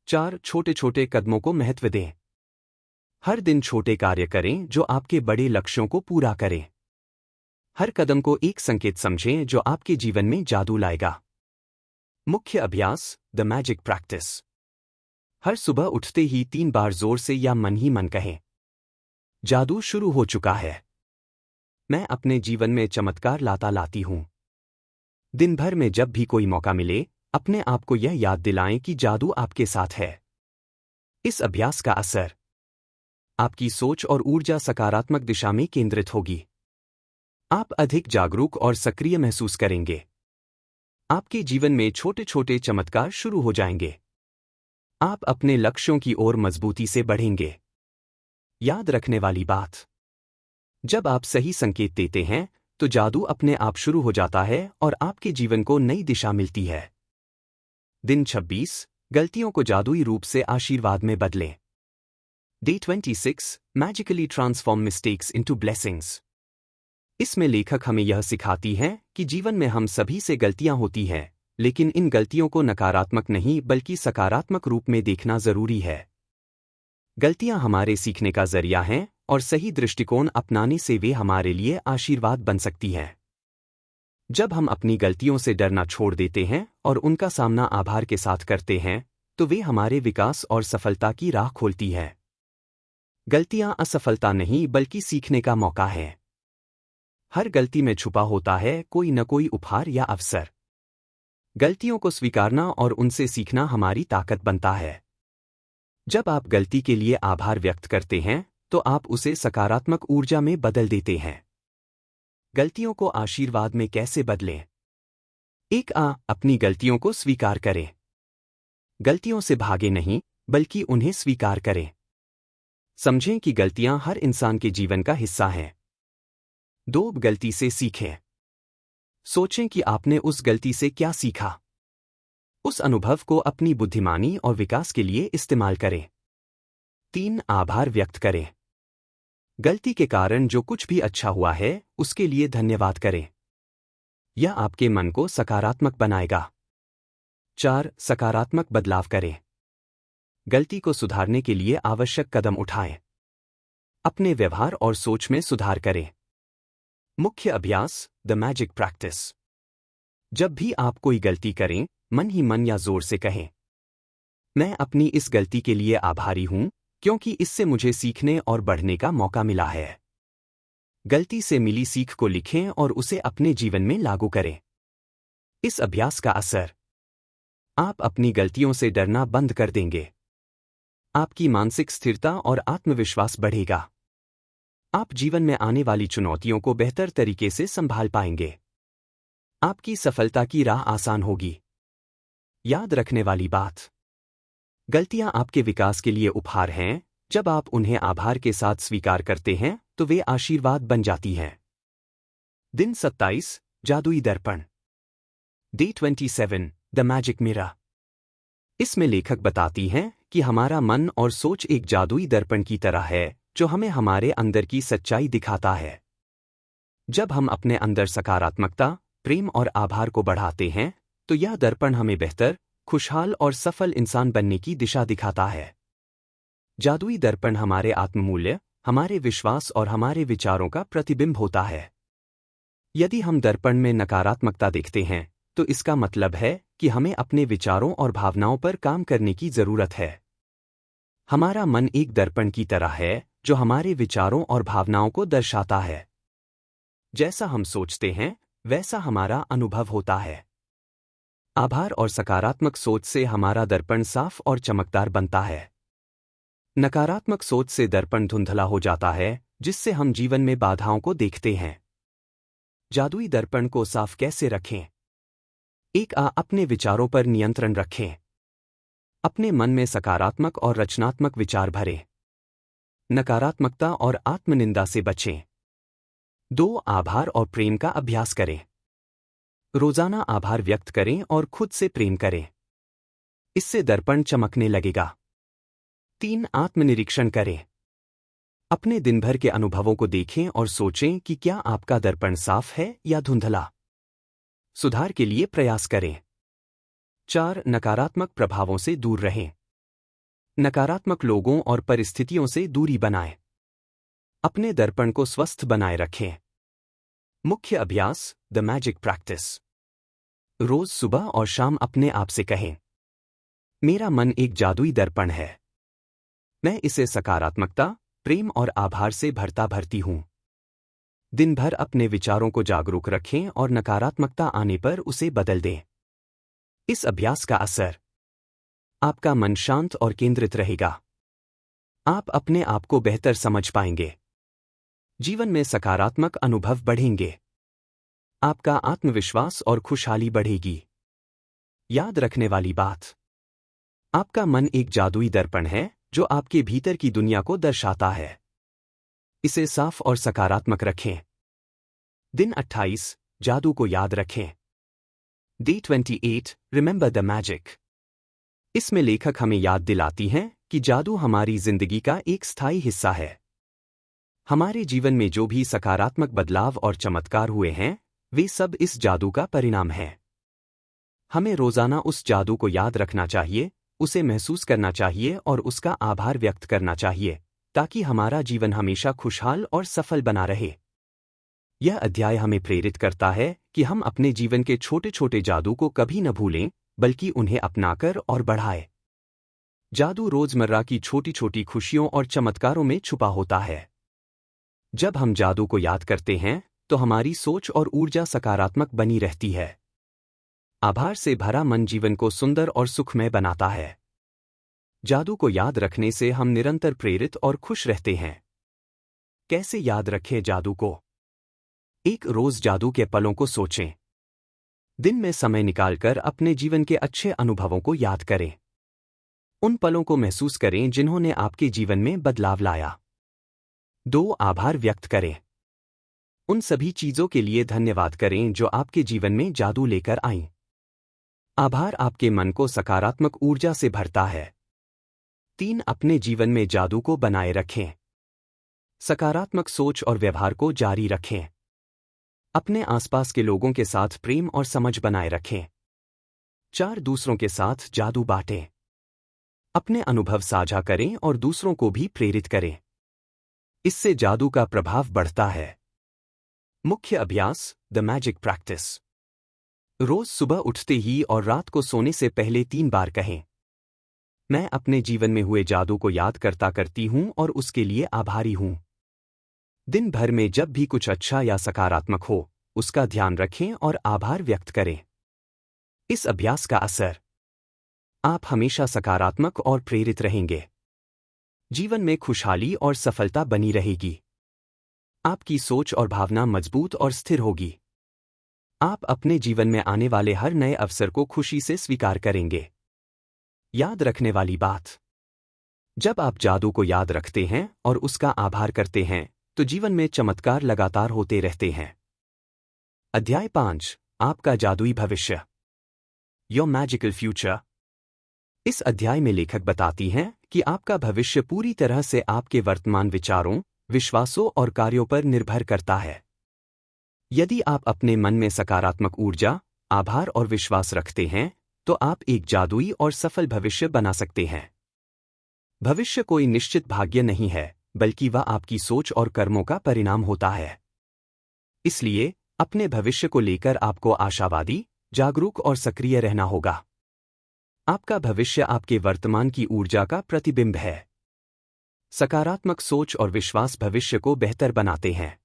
4. छोटे छोटे कदमों को महत्व दें। हर दिन छोटे कार्य करें जो आपके बड़े लक्ष्यों को पूरा करें। हर कदम को एक संकेत समझें जो आपके जीवन में जादू लाएगा। मुख्य अभ्यास, द मैजिक प्रैक्टिस। हर सुबह उठते ही 3 बार जोर से या मन ही मन कहें, जादू शुरू हो चुका है। मैं अपने जीवन में चमत्कार लाती हूं। दिन भर में जब भी कोई मौका मिले, अपने आप को यह याद दिलाएं कि जादू आपके साथ है। इस अभ्यास का असर आपकी सोच और ऊर्जा सकारात्मक दिशा में केंद्रित होगी। आप अधिक जागरूक और सक्रिय महसूस करेंगे। आपके जीवन में छोटे छोटे चमत्कार शुरू हो जाएंगे। आप अपने लक्ष्यों की ओर मजबूती से बढ़ेंगे। याद रखने वाली बात, जब आप सही संकेत देते हैं तो जादू अपने आप शुरू हो जाता है और आपके जीवन को नई दिशा मिलती है। दिन 26, गलतियों को जादुई रूप से आशीर्वाद में बदलें। Day 26, magically transform mistakes into blessings. इसमें लेखक हमें यह सिखाती हैं कि जीवन में हम सभी से गलतियां होती हैं, लेकिन इन गलतियों को नकारात्मक नहीं बल्कि सकारात्मक रूप में देखना जरूरी है। गलतियां हमारे सीखने का जरिया हैं और सही दृष्टिकोण अपनाने से वे हमारे लिए आशीर्वाद बन सकती हैं। जब हम अपनी गलतियों से डरना छोड़ देते हैं और उनका सामना आभार के साथ करते हैं, तो वे हमारे विकास और सफलता की राह खोलती हैं। गलतियां असफलता नहीं बल्कि सीखने का मौका है। हर गलती में छुपा होता है कोई न कोई उपहार या अवसर। गलतियों को स्वीकारना और उनसे सीखना हमारी ताकत बनता है। जब आप गलती के लिए आभार व्यक्त करते हैं तो आप उसे सकारात्मक ऊर्जा में बदल देते हैं। गलतियों को आशीर्वाद में कैसे बदलें? अपनी गलतियों को स्वीकार करें। गलतियों से भागे नहीं बल्कि उन्हें स्वीकार करें। समझें कि गलतियां हर इंसान के जीवन का हिस्सा हैं। 2, गलती से सीखें। सोचें कि आपने उस गलती से क्या सीखा। उस अनुभव को अपनी बुद्धिमानी और विकास के लिए इस्तेमाल करें। 3, आभार व्यक्त करें। गलती के कारण जो कुछ भी अच्छा हुआ है उसके लिए धन्यवाद करें। यह आपके मन को सकारात्मक बनाएगा। 4, सकारात्मक बदलाव करें। गलती को सुधारने के लिए आवश्यक कदम उठाएं। अपने व्यवहार और सोच में सुधार करें। मुख्य अभ्यास, द मैजिक प्रैक्टिस। जब भी आप कोई गलती करें, मन ही मन या जोर से कहें, मैं अपनी इस गलती के लिए आभारी हूं क्योंकि इससे मुझे सीखने और बढ़ने का मौका मिला है। गलती से मिली सीख को लिखें और उसे अपने जीवन में लागू करें। इस अभ्यास का असर, आप अपनी गलतियों से डरना बंद कर देंगे। आपकी मानसिक स्थिरता और आत्मविश्वास बढ़ेगा। आप जीवन में आने वाली चुनौतियों को बेहतर तरीके से संभाल पाएंगे। आपकी सफलता की राह आसान होगी। याद रखने वाली बात, गलतियां आपके विकास के लिए उपहार हैं। जब आप उन्हें आभार के साथ स्वीकार करते हैं तो वे आशीर्वाद बन जाती हैं। दिन 27, जादुई दर्पण। Day 27, the magic mirror. इसमें लेखक बताती हैं कि हमारा मन और सोच एक जादुई दर्पण की तरह है जो हमें हमारे अंदर की सच्चाई दिखाता है। जब हम अपने अंदर सकारात्मकता, प्रेम और आभार को बढ़ाते हैं तो यह दर्पण हमें बेहतर, खुशहाल और सफल इंसान बनने की दिशा दिखाता है। जादुई दर्पण हमारे आत्ममूल्य, हमारे विश्वास और हमारे विचारों का प्रतिबिंब होता है। यदि हम दर्पण में नकारात्मकता देखते हैं तो इसका मतलब है कि हमें अपने विचारों और भावनाओं पर काम करने की जरूरत है। हमारा मन एक दर्पण की तरह है जो हमारे विचारों और भावनाओं को दर्शाता है। जैसा हम सोचते हैं वैसा हमारा अनुभव होता है। आभार और सकारात्मक सोच से हमारा दर्पण साफ और चमकदार बनता है। नकारात्मक सोच से दर्पण धुंधला हो जाता है, जिससे हम जीवन में बाधाओं को देखते हैं। जादुई दर्पण को साफ कैसे रखें? अपने विचारों पर नियंत्रण रखें। अपने मन में सकारात्मक और रचनात्मक विचार भरें। नकारात्मकता और आत्मनिंदा से बचें। 2, आभार और प्रेम का अभ्यास करें। रोजाना आभार व्यक्त करें और खुद से प्रेम करें। इससे दर्पण चमकने लगेगा। 3, आत्मनिरीक्षण करें। अपने दिन भर के अनुभवों को देखें और सोचें कि क्या आपका दर्पण साफ है या धुंधला। सुधार के लिए प्रयास करें। 4, नकारात्मक प्रभावों से दूर रहें। नकारात्मक लोगों और परिस्थितियों से दूरी बनाएं। अपने दर्पण को स्वस्थ बनाए रखें। मुख्य अभ्यास, द मैजिक प्रैक्टिस। रोज सुबह और शाम अपने आप से कहें, मेरा मन एक जादुई दर्पण है। मैं इसे सकारात्मकता, प्रेम और आभार से भरता भरती हूँ। दिन भर अपने विचारों को जागरूक रखें और नकारात्मकता आने पर उसे बदल दें। इस अभ्यास का असर, आपका मन शांत और केंद्रित रहेगा। आप अपने आप को बेहतर समझ पाएंगे। जीवन में सकारात्मक अनुभव बढ़ेंगे। आपका आत्मविश्वास और खुशहाली बढ़ेगी। याद रखने वाली बात, आपका मन एक जादुई दर्पण है जो आपके भीतर की दुनिया को दर्शाता है। इसे साफ और सकारात्मक रखें। दिन 28, जादू को याद रखें। Day 28, remember the magic. इसमें लेखक हमें याद दिलाती हैं कि जादू हमारी जिंदगी का एक स्थायी हिस्सा है। हमारे जीवन में जो भी सकारात्मक बदलाव और चमत्कार हुए हैं, वे सब इस जादू का परिणाम हैं। हमें रोजाना उस जादू को याद रखना चाहिए, उसे महसूस करना चाहिए और उसका आभार व्यक्त करना चाहिए, ताकि हमारा जीवन हमेशा खुशहाल और सफल बना रहे। यह अध्याय हमें प्रेरित करता है कि हम अपने जीवन के छोटे छोटे जादू को कभी न भूलें, बल्कि उन्हें अपनाकर और बढ़ाएं। जादू रोजमर्रा की छोटी छोटी खुशियों और चमत्कारों में छुपा होता है। जब हम जादू को याद करते हैं, तो हमारी सोच और ऊर्जा सकारात्मक बनी रहती है। आभार से भरा मन जीवन को सुंदर और सुखमय बनाता है। जादू को याद रखने से हम निरंतर प्रेरित और खुश रहते हैं। कैसे याद रखें जादू को? एक रोज जादू के पलों को सोचें। दिन में समय निकालकर अपने जीवन के अच्छे अनुभवों को याद करें। उन पलों को महसूस करें जिन्होंने आपके जीवन में बदलाव लाया। 2. आभार व्यक्त करें। उन सभी चीजों के लिए धन्यवाद करें जो आपके जीवन में जादू लेकर आईं। आभार आपके मन को सकारात्मक ऊर्जा से भरता है। 3. अपने जीवन में जादू को बनाए रखें। सकारात्मक सोच और व्यवहार को जारी रखें। अपने आसपास के लोगों के साथ प्रेम और समझ बनाए रखें। 4. दूसरों के साथ जादू बांटें। अपने अनुभव साझा करें और दूसरों को भी प्रेरित करें। इससे जादू का प्रभाव बढ़ता है। मुख्य अभ्यास, द मैजिक प्रैक्टिस। रोज सुबह उठते ही और रात को सोने से पहले 3 बार कहें, मैं अपने जीवन में हुए जादू को याद करती हूं और उसके लिए आभारी हूं। दिन भर में जब भी कुछ अच्छा या सकारात्मक हो, उसका ध्यान रखें और आभार व्यक्त करें। इस अभ्यास का असर, आप हमेशा सकारात्मक और प्रेरित रहेंगे। जीवन में खुशहाली और सफलता बनी रहेगी। आपकी सोच और भावना मजबूत और स्थिर होगी। आप अपने जीवन में आने वाले हर नए अवसर को खुशी से स्वीकार करेंगे। याद रखने वाली बात, जब आप जादू को याद रखते हैं और उसका आभार करते हैं, तो जीवन में चमत्कार लगातार होते रहते हैं। अध्याय 5, आपका जादुई भविष्य। Your magical future. इस अध्याय में लेखक बताती हैं कि आपका भविष्य पूरी तरह से आपके वर्तमान विचारों, विश्वासों और कार्यों पर निर्भर करता है। यदि आप अपने मन में सकारात्मक ऊर्जा, आभार और विश्वास रखते हैं, तो आप एक जादुई और सफल भविष्य बना सकते हैं। भविष्य कोई निश्चित भाग्य नहीं है, बल्कि वह आपकी सोच और कर्मों का परिणाम होता है। इसलिए अपने भविष्य को लेकर आपको आशावादी, जागरूक और सक्रिय रहना होगा। आपका भविष्य आपके वर्तमान की ऊर्जा का प्रतिबिंब है। सकारात्मक सोच और विश्वास भविष्य को बेहतर बनाते हैं।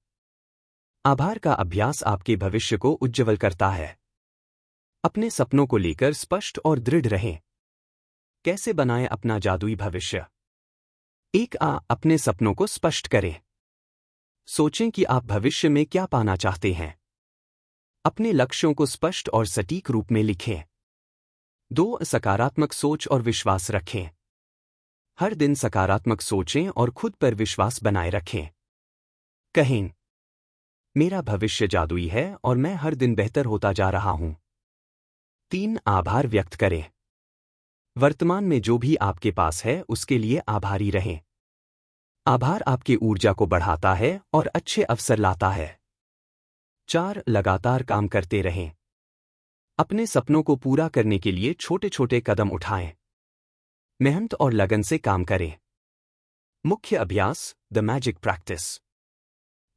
आभार का अभ्यास आपके भविष्य को उज्ज्वल करता है। अपने सपनों को लेकर स्पष्ट और दृढ़ रहें। कैसे बनाएं अपना जादुई भविष्य? 1. अपने सपनों को स्पष्ट करें। सोचें कि आप भविष्य में क्या पाना चाहते हैं। अपने लक्ष्यों को स्पष्ट और सटीक रूप में लिखें। 2. सकारात्मक सोच और विश्वास रखें। हर दिन सकारात्मक सोचें और खुद पर विश्वास बनाए रखें। कहें, मेरा भविष्य जादुई है और मैं हर दिन बेहतर होता जा रहा हूं। 3. आभार व्यक्त करें। वर्तमान में जो भी आपके पास है उसके लिए आभारी रहें। आभार आपके ऊर्जा को बढ़ाता है और अच्छे अवसर लाता है। 4. लगातार काम करते रहें। अपने सपनों को पूरा करने के लिए छोटे छोटे कदम उठाएं। मेहनत और लगन से काम करें। मुख्य अभ्यास, द मैजिक प्रैक्टिस।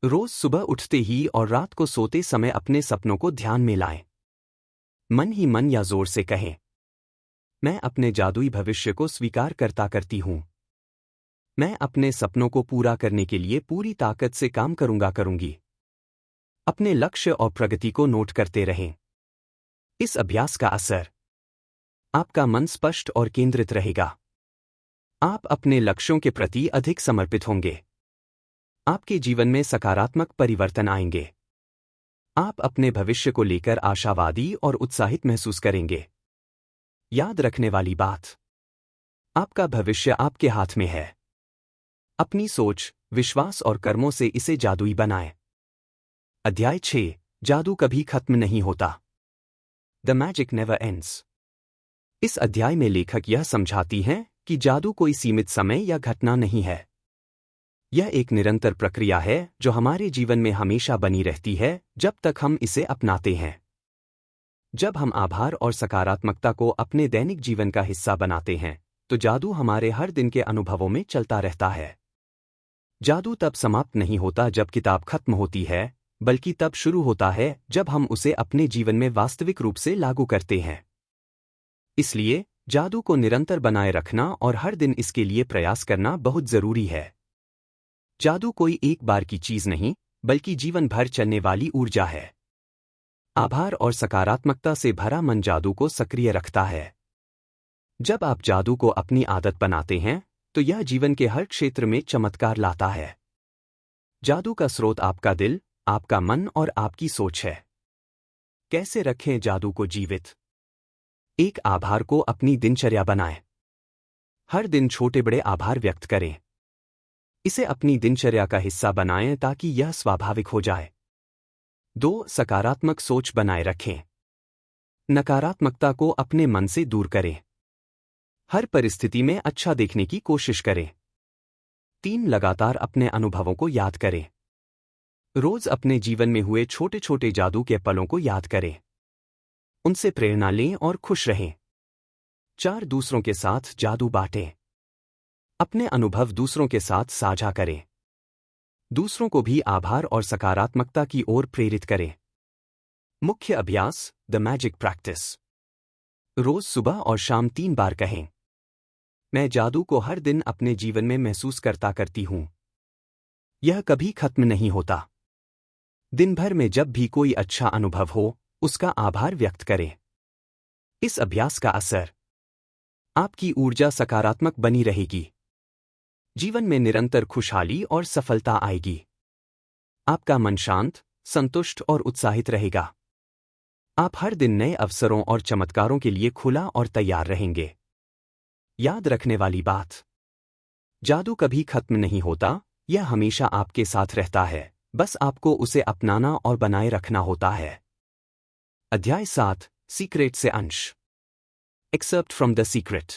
रोज सुबह उठते ही और रात को सोते समय अपने सपनों को ध्यान में लाएं। मन ही मन या जोर से कहें, मैं अपने जादुई भविष्य को स्वीकार करती हूं। मैं अपने सपनों को पूरा करने के लिए पूरी ताकत से काम करूंगी। अपने लक्ष्य और प्रगति को नोट करते रहें। इस अभ्यास का असर, आपका मन स्पष्ट और केंद्रित रहेगा। आप अपने लक्ष्यों के प्रति अधिक समर्पित होंगे। आपके जीवन में सकारात्मक परिवर्तन आएंगे। आप अपने भविष्य को लेकर आशावादी और उत्साहित महसूस करेंगे। याद रखने वाली बात, आपका भविष्य आपके हाथ में है। अपनी सोच, विश्वास और कर्मों से इसे जादुई बनाएं। अध्याय 6, जादू कभी खत्म नहीं होता। The magic never ends. इस अध्याय में लेखक यह समझाती हैं कि जादू कोई सीमित समय या घटना नहीं है। यह एक निरंतर प्रक्रिया है जो हमारे जीवन में हमेशा बनी रहती है जब तक हम इसे अपनाते हैं। जब हम आभार और सकारात्मकता को अपने दैनिक जीवन का हिस्सा बनाते हैं, तो जादू हमारे हर दिन के अनुभवों में चलता रहता है। जादू तब समाप्त नहीं होता जब किताब खत्म होती है, बल्कि तब शुरू होता है जब हम उसे अपने जीवन में वास्तविक रूप से लागू करते हैं। इसलिए जादू को निरंतर बनाए रखना और हर दिन इसके लिए प्रयास करना बहुत जरूरी है। जादू कोई एक बार की चीज नहीं, बल्कि जीवन भर चलने वाली ऊर्जा है। आभार और सकारात्मकता से भरा मन जादू को सक्रिय रखता है। जब आप जादू को अपनी आदत बनाते हैं, तो यह जीवन के हर क्षेत्र में चमत्कार लाता है। जादू का स्रोत आपका दिल, आपका मन और आपकी सोच है। कैसे रखें जादू को जीवित? एक आभार को अपनी दिनचर्या बनाएं। हर दिन छोटे बड़े आभार व्यक्त करें। इसे अपनी दिनचर्या का हिस्सा बनाएं ताकि यह स्वाभाविक हो जाए। 2. सकारात्मक सोच बनाए रखें। नकारात्मकता को अपने मन से दूर करें। हर परिस्थिति में अच्छा देखने की कोशिश करें। 3. लगातार अपने अनुभवों को याद करें। रोज अपने जीवन में हुए छोटे छोटे जादू के पलों को याद करें। उनसे प्रेरणा लें और खुश रहें। 4. दूसरों के साथ जादू बांटें। अपने अनुभव दूसरों के साथ साझा करें। दूसरों को भी आभार और सकारात्मकता की ओर प्रेरित करें। मुख्य अभ्यास, द मैजिक प्रैक्टिस। रोज सुबह और शाम 3 बार कहें, मैं जादू को हर दिन अपने जीवन में महसूस करती हूं। यह कभी खत्म नहीं होता। दिन भर में जब भी कोई अच्छा अनुभव हो, उसका आभार व्यक्त करें। इस अभ्यास का असर, आपकी ऊर्जा सकारात्मक बनी रहेगी। जीवन में निरंतर खुशहाली और सफलता आएगी। आपका मन शांत, संतुष्ट और उत्साहित रहेगा। आप हर दिन नए अवसरों और चमत्कारों के लिए खुला और तैयार रहेंगे। याद रखने वाली बात, जादू कभी खत्म नहीं होता, यह हमेशा आपके साथ रहता है, बस आपको उसे अपनाना और बनाए रखना होता है। अध्याय 7, सीक्रेट से अंश। Excerpt from the secret.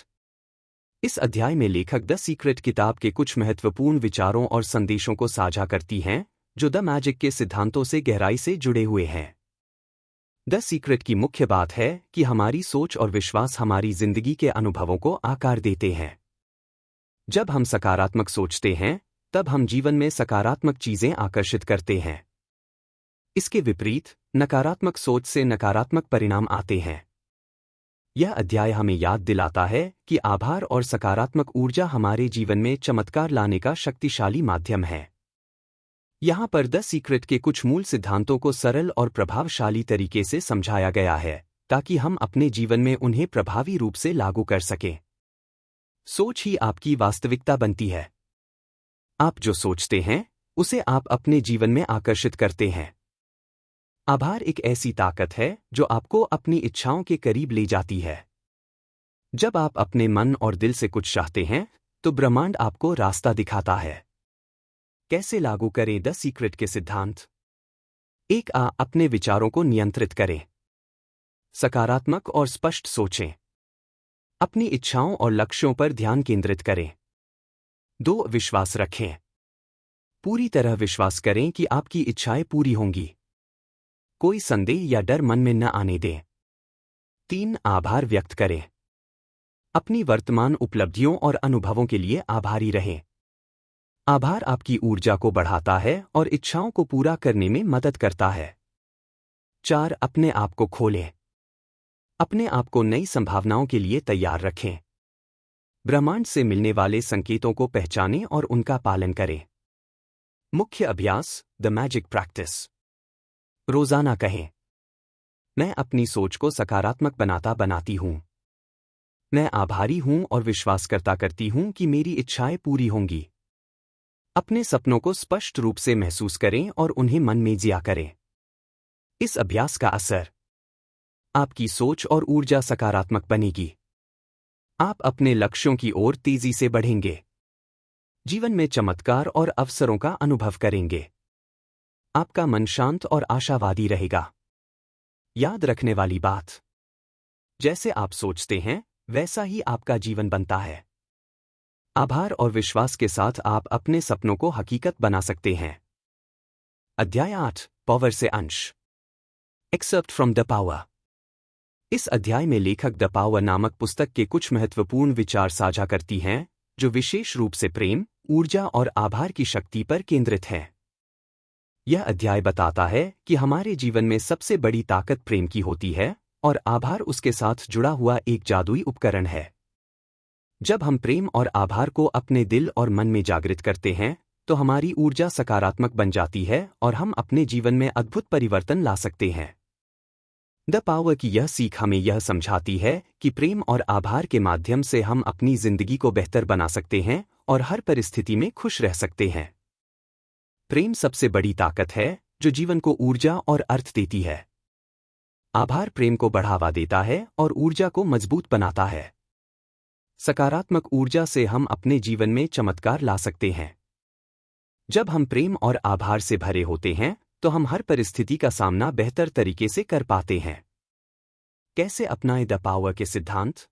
इस अध्याय में लेखक द सीक्रेट किताब के कुछ महत्वपूर्ण विचारों और संदेशों को साझा करती हैं, जो द मैजिक के सिद्धांतों से गहराई से जुड़े हुए हैं। द सीक्रेट की मुख्य बात है कि हमारी सोच और विश्वास हमारी जिंदगी के अनुभवों को आकार देते हैं। जब हम सकारात्मक सोचते हैं, तब हम जीवन में सकारात्मक चीजें आकर्षित करते हैं। इसके विपरीत, नकारात्मक सोच से नकारात्मक परिणाम आते हैं। यह अध्याय हमें याद दिलाता है कि आभार और सकारात्मक ऊर्जा हमारे जीवन में चमत्कार लाने का शक्तिशाली माध्यम है। यहाँ पर द सीक्रेट के कुछ मूल सिद्धांतों को सरल और प्रभावशाली तरीके से समझाया गया है, ताकि हम अपने जीवन में उन्हें प्रभावी रूप से लागू कर सकें। सोच ही आपकी वास्तविकता बनती है। आप जो सोचते हैं, उसे आप अपने जीवन में आकर्षित करते हैं। आभार एक ऐसी ताकत है जो आपको अपनी इच्छाओं के करीब ले जाती है। जब आप अपने मन और दिल से कुछ चाहते हैं, तो ब्रह्मांड आपको रास्ता दिखाता है। कैसे लागू करें द सीक्रेट के सिद्धांत? 1. अपने विचारों को नियंत्रित करें। सकारात्मक और स्पष्ट सोचें। अपनी इच्छाओं और लक्ष्यों पर ध्यान केंद्रित करें। 2. विश्वास रखें। पूरी तरह विश्वास करें कि आपकी इच्छाएं पूरी होंगी। कोई संदेह या डर मन में न आने दें। 3. आभार व्यक्त करें। अपनी वर्तमान उपलब्धियों और अनुभवों के लिए आभारी रहें। आभार आपकी ऊर्जा को बढ़ाता है और इच्छाओं को पूरा करने में मदद करता है। 4. अपने आप को खोलें। अपने आप को नई संभावनाओं के लिए तैयार रखें। ब्रह्मांड से मिलने वाले संकेतों को पहचानें और उनका पालन करें। मुख्य अभ्यास, द मैजिक प्रैक्टिस। रोजाना कहें, मैं अपनी सोच को सकारात्मक बनाती हूं। मैं आभारी हूं और विश्वास करती हूं कि मेरी इच्छाएं पूरी होंगी। अपने सपनों को स्पष्ट रूप से महसूस करें और उन्हें मन में जिया करें। इस अभ्यास का असर, आपकी सोच और ऊर्जा सकारात्मक बनेगी। आप अपने लक्ष्यों की ओर तेजी से बढ़ेंगे। जीवन में चमत्कार और अवसरों का अनुभव करेंगे। आपका मन शांत और आशावादी रहेगा। याद रखने वाली बात, जैसे आप सोचते हैं वैसा ही आपका जीवन बनता है। आभार और विश्वास के साथ आप अपने सपनों को हकीकत बना सकते हैं। अध्याय 8, पावर से अंश। Excerpt from the power. इस अध्याय में लेखक द पावर नामक पुस्तक के कुछ महत्वपूर्ण विचार साझा करती हैं, जो विशेष रूप से प्रेम, ऊर्जा और आभार की शक्ति पर केंद्रित हैं। यह अध्याय बताता है कि हमारे जीवन में सबसे बड़ी ताकत प्रेम की होती है और आभार उसके साथ जुड़ा हुआ एक जादुई उपकरण है। जब हम प्रेम और आभार को अपने दिल और मन में जागृत करते हैं, तो हमारी ऊर्जा सकारात्मक बन जाती है और हम अपने जीवन में अद्भुत परिवर्तन ला सकते हैं। द पावर की यह सीख हमें यह समझाती है कि प्रेम और आभार के माध्यम से हम अपनी जिंदगी को बेहतर बना सकते हैं और हर परिस्थिति में खुश रह सकते हैं। प्रेम सबसे बड़ी ताकत है जो जीवन को ऊर्जा और अर्थ देती है। आभार प्रेम को बढ़ावा देता है और ऊर्जा को मजबूत बनाता है। सकारात्मक ऊर्जा से हम अपने जीवन में चमत्कार ला सकते हैं। जब हम प्रेम और आभार से भरे होते हैं, तो हम हर परिस्थिति का सामना बेहतर तरीके से कर पाते हैं। कैसे अपनाएं द पावर के सिद्धांत?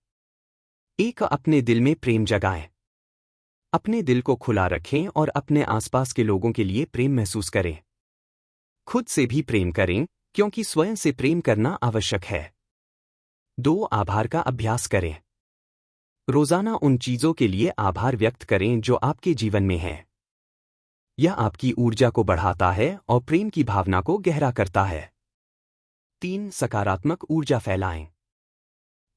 1. अपने दिल में प्रेम जगाएं। अपने दिल को खुला रखें और अपने आसपास के लोगों के लिए प्रेम महसूस करें। खुद से भी प्रेम करें, क्योंकि स्वयं से प्रेम करना आवश्यक है। 2. आभार का अभ्यास करें। रोजाना उन चीजों के लिए आभार व्यक्त करें जो आपके जीवन में हैं। यह आपकी ऊर्जा को बढ़ाता है और प्रेम की भावना को गहरा करता है। 3. सकारात्मक ऊर्जा फैलाएं।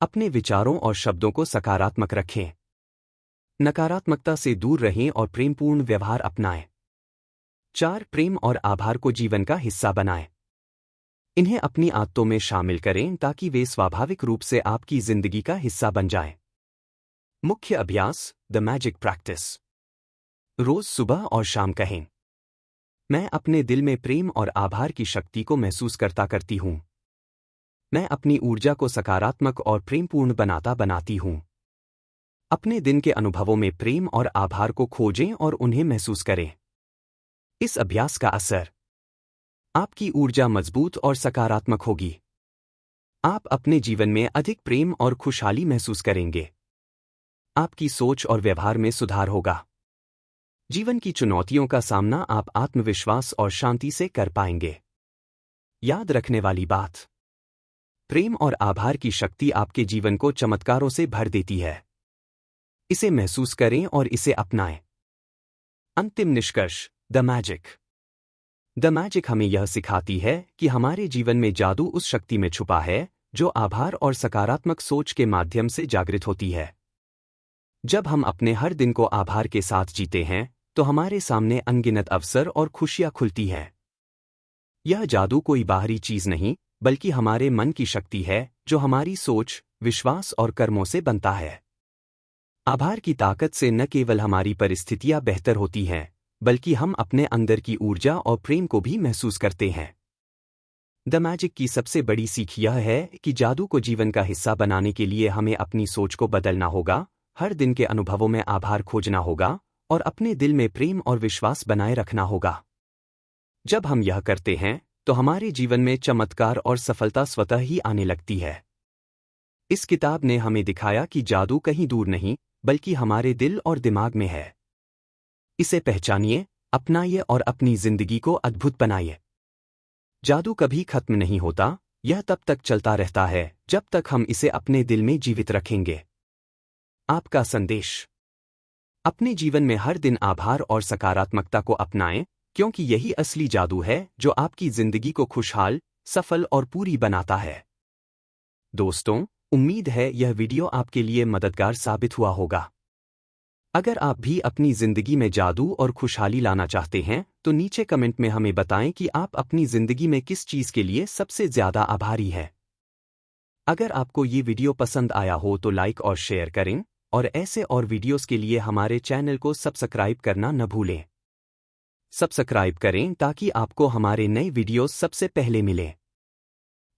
अपने विचारों और शब्दों को सकारात्मक रखें। नकारात्मकता से दूर रहें और प्रेमपूर्ण व्यवहार अपनाएं। 4. प्रेम और आभार को जीवन का हिस्सा बनाएं। इन्हें अपनी आदतों में शामिल करें ताकि वे स्वाभाविक रूप से आपकी जिंदगी का हिस्सा बन जाएं। मुख्य अभ्यास, द मैजिक प्रैक्टिस। रोज सुबह और शाम कहें, मैं अपने दिल में प्रेम और आभार की शक्ति को महसूस करती हूं। मैं अपनी ऊर्जा को सकारात्मक और प्रेमपूर्ण बनाती हूं। अपने दिन के अनुभवों में प्रेम और आभार को खोजें और उन्हें महसूस करें। इस अभ्यास का असर, आपकी ऊर्जा मजबूत और सकारात्मक होगी। आप अपने जीवन में अधिक प्रेम और खुशहाली महसूस करेंगे। आपकी सोच और व्यवहार में सुधार होगा। जीवन की चुनौतियों का सामना आप आत्मविश्वास और शांति से कर पाएंगे। याद रखने वाली बात, प्रेम और आभार की शक्ति आपके जीवन को चमत्कारों से भर देती है। इसे महसूस करें और इसे अपनाएं। अंतिम निष्कर्ष, द मैजिक। द मैजिक हमें यह सिखाती है कि हमारे जीवन में जादू उस शक्ति में छुपा है जो आभार और सकारात्मक सोच के माध्यम से जागृत होती है। जब हम अपने हर दिन को आभार के साथ जीते हैं, तो हमारे सामने अनगिनत अवसर और खुशियां खुलती हैं। यह जादू कोई बाहरी चीज नहीं, बल्कि हमारे मन की शक्ति है जो हमारी सोच, विश्वास और कर्मों से बनता है। आभार की ताकत से न केवल हमारी परिस्थितियां बेहतर होती हैं, बल्कि हम अपने अंदर की ऊर्जा और प्रेम को भी महसूस करते हैं। द मैजिक की सबसे बड़ी सीख यह है कि जादू को जीवन का हिस्सा बनाने के लिए हमें अपनी सोच को बदलना होगा, हर दिन के अनुभवों में आभार खोजना होगा और अपने दिल में प्रेम और विश्वास बनाए रखना होगा। जब हम यह करते हैं, तो हमारे जीवन में चमत्कार और सफलता स्वतः ही आने लगती है। इस किताब ने हमें दिखाया कि जादू कहीं दूर नहीं, बल्कि हमारे दिल और दिमाग में है। इसे पहचानिए, अपनाइए और अपनी जिंदगी को अद्भुत बनाइए। जादू कभी खत्म नहीं होता, यह तब तक चलता रहता है जब तक हम इसे अपने दिल में जीवित रखेंगे। आपका संदेश, अपने जीवन में हर दिन आभार और सकारात्मकता को अपनाएं, क्योंकि यही असली जादू है जो आपकी जिंदगी को खुशहाल, सफल और पूरी बनाता है। दोस्तों, उम्मीद है यह वीडियो आपके लिए मददगार साबित हुआ होगा। अगर आप भी अपनी जिंदगी में जादू और खुशहाली लाना चाहते हैं तो नीचे कमेंट में हमें बताएं कि आप अपनी जिंदगी में किस चीज के लिए सबसे ज्यादा आभारी हैं। अगर आपको ये वीडियो पसंद आया हो तो लाइक और शेयर करें, और ऐसे और वीडियोस के लिए हमारे चैनल को सब्सक्राइब करना न भूलें। सब्सक्राइब करें ताकि आपको हमारे नए वीडियोस सबसे पहले मिलें।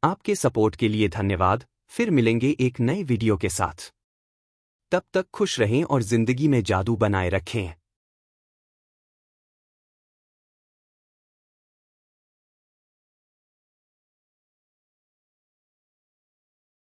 आपके सपोर्ट के लिए धन्यवाद। फिर मिलेंगे एक नए वीडियो के साथ। तब तक खुश रहें और जिंदगी में जादू बनाए रखें।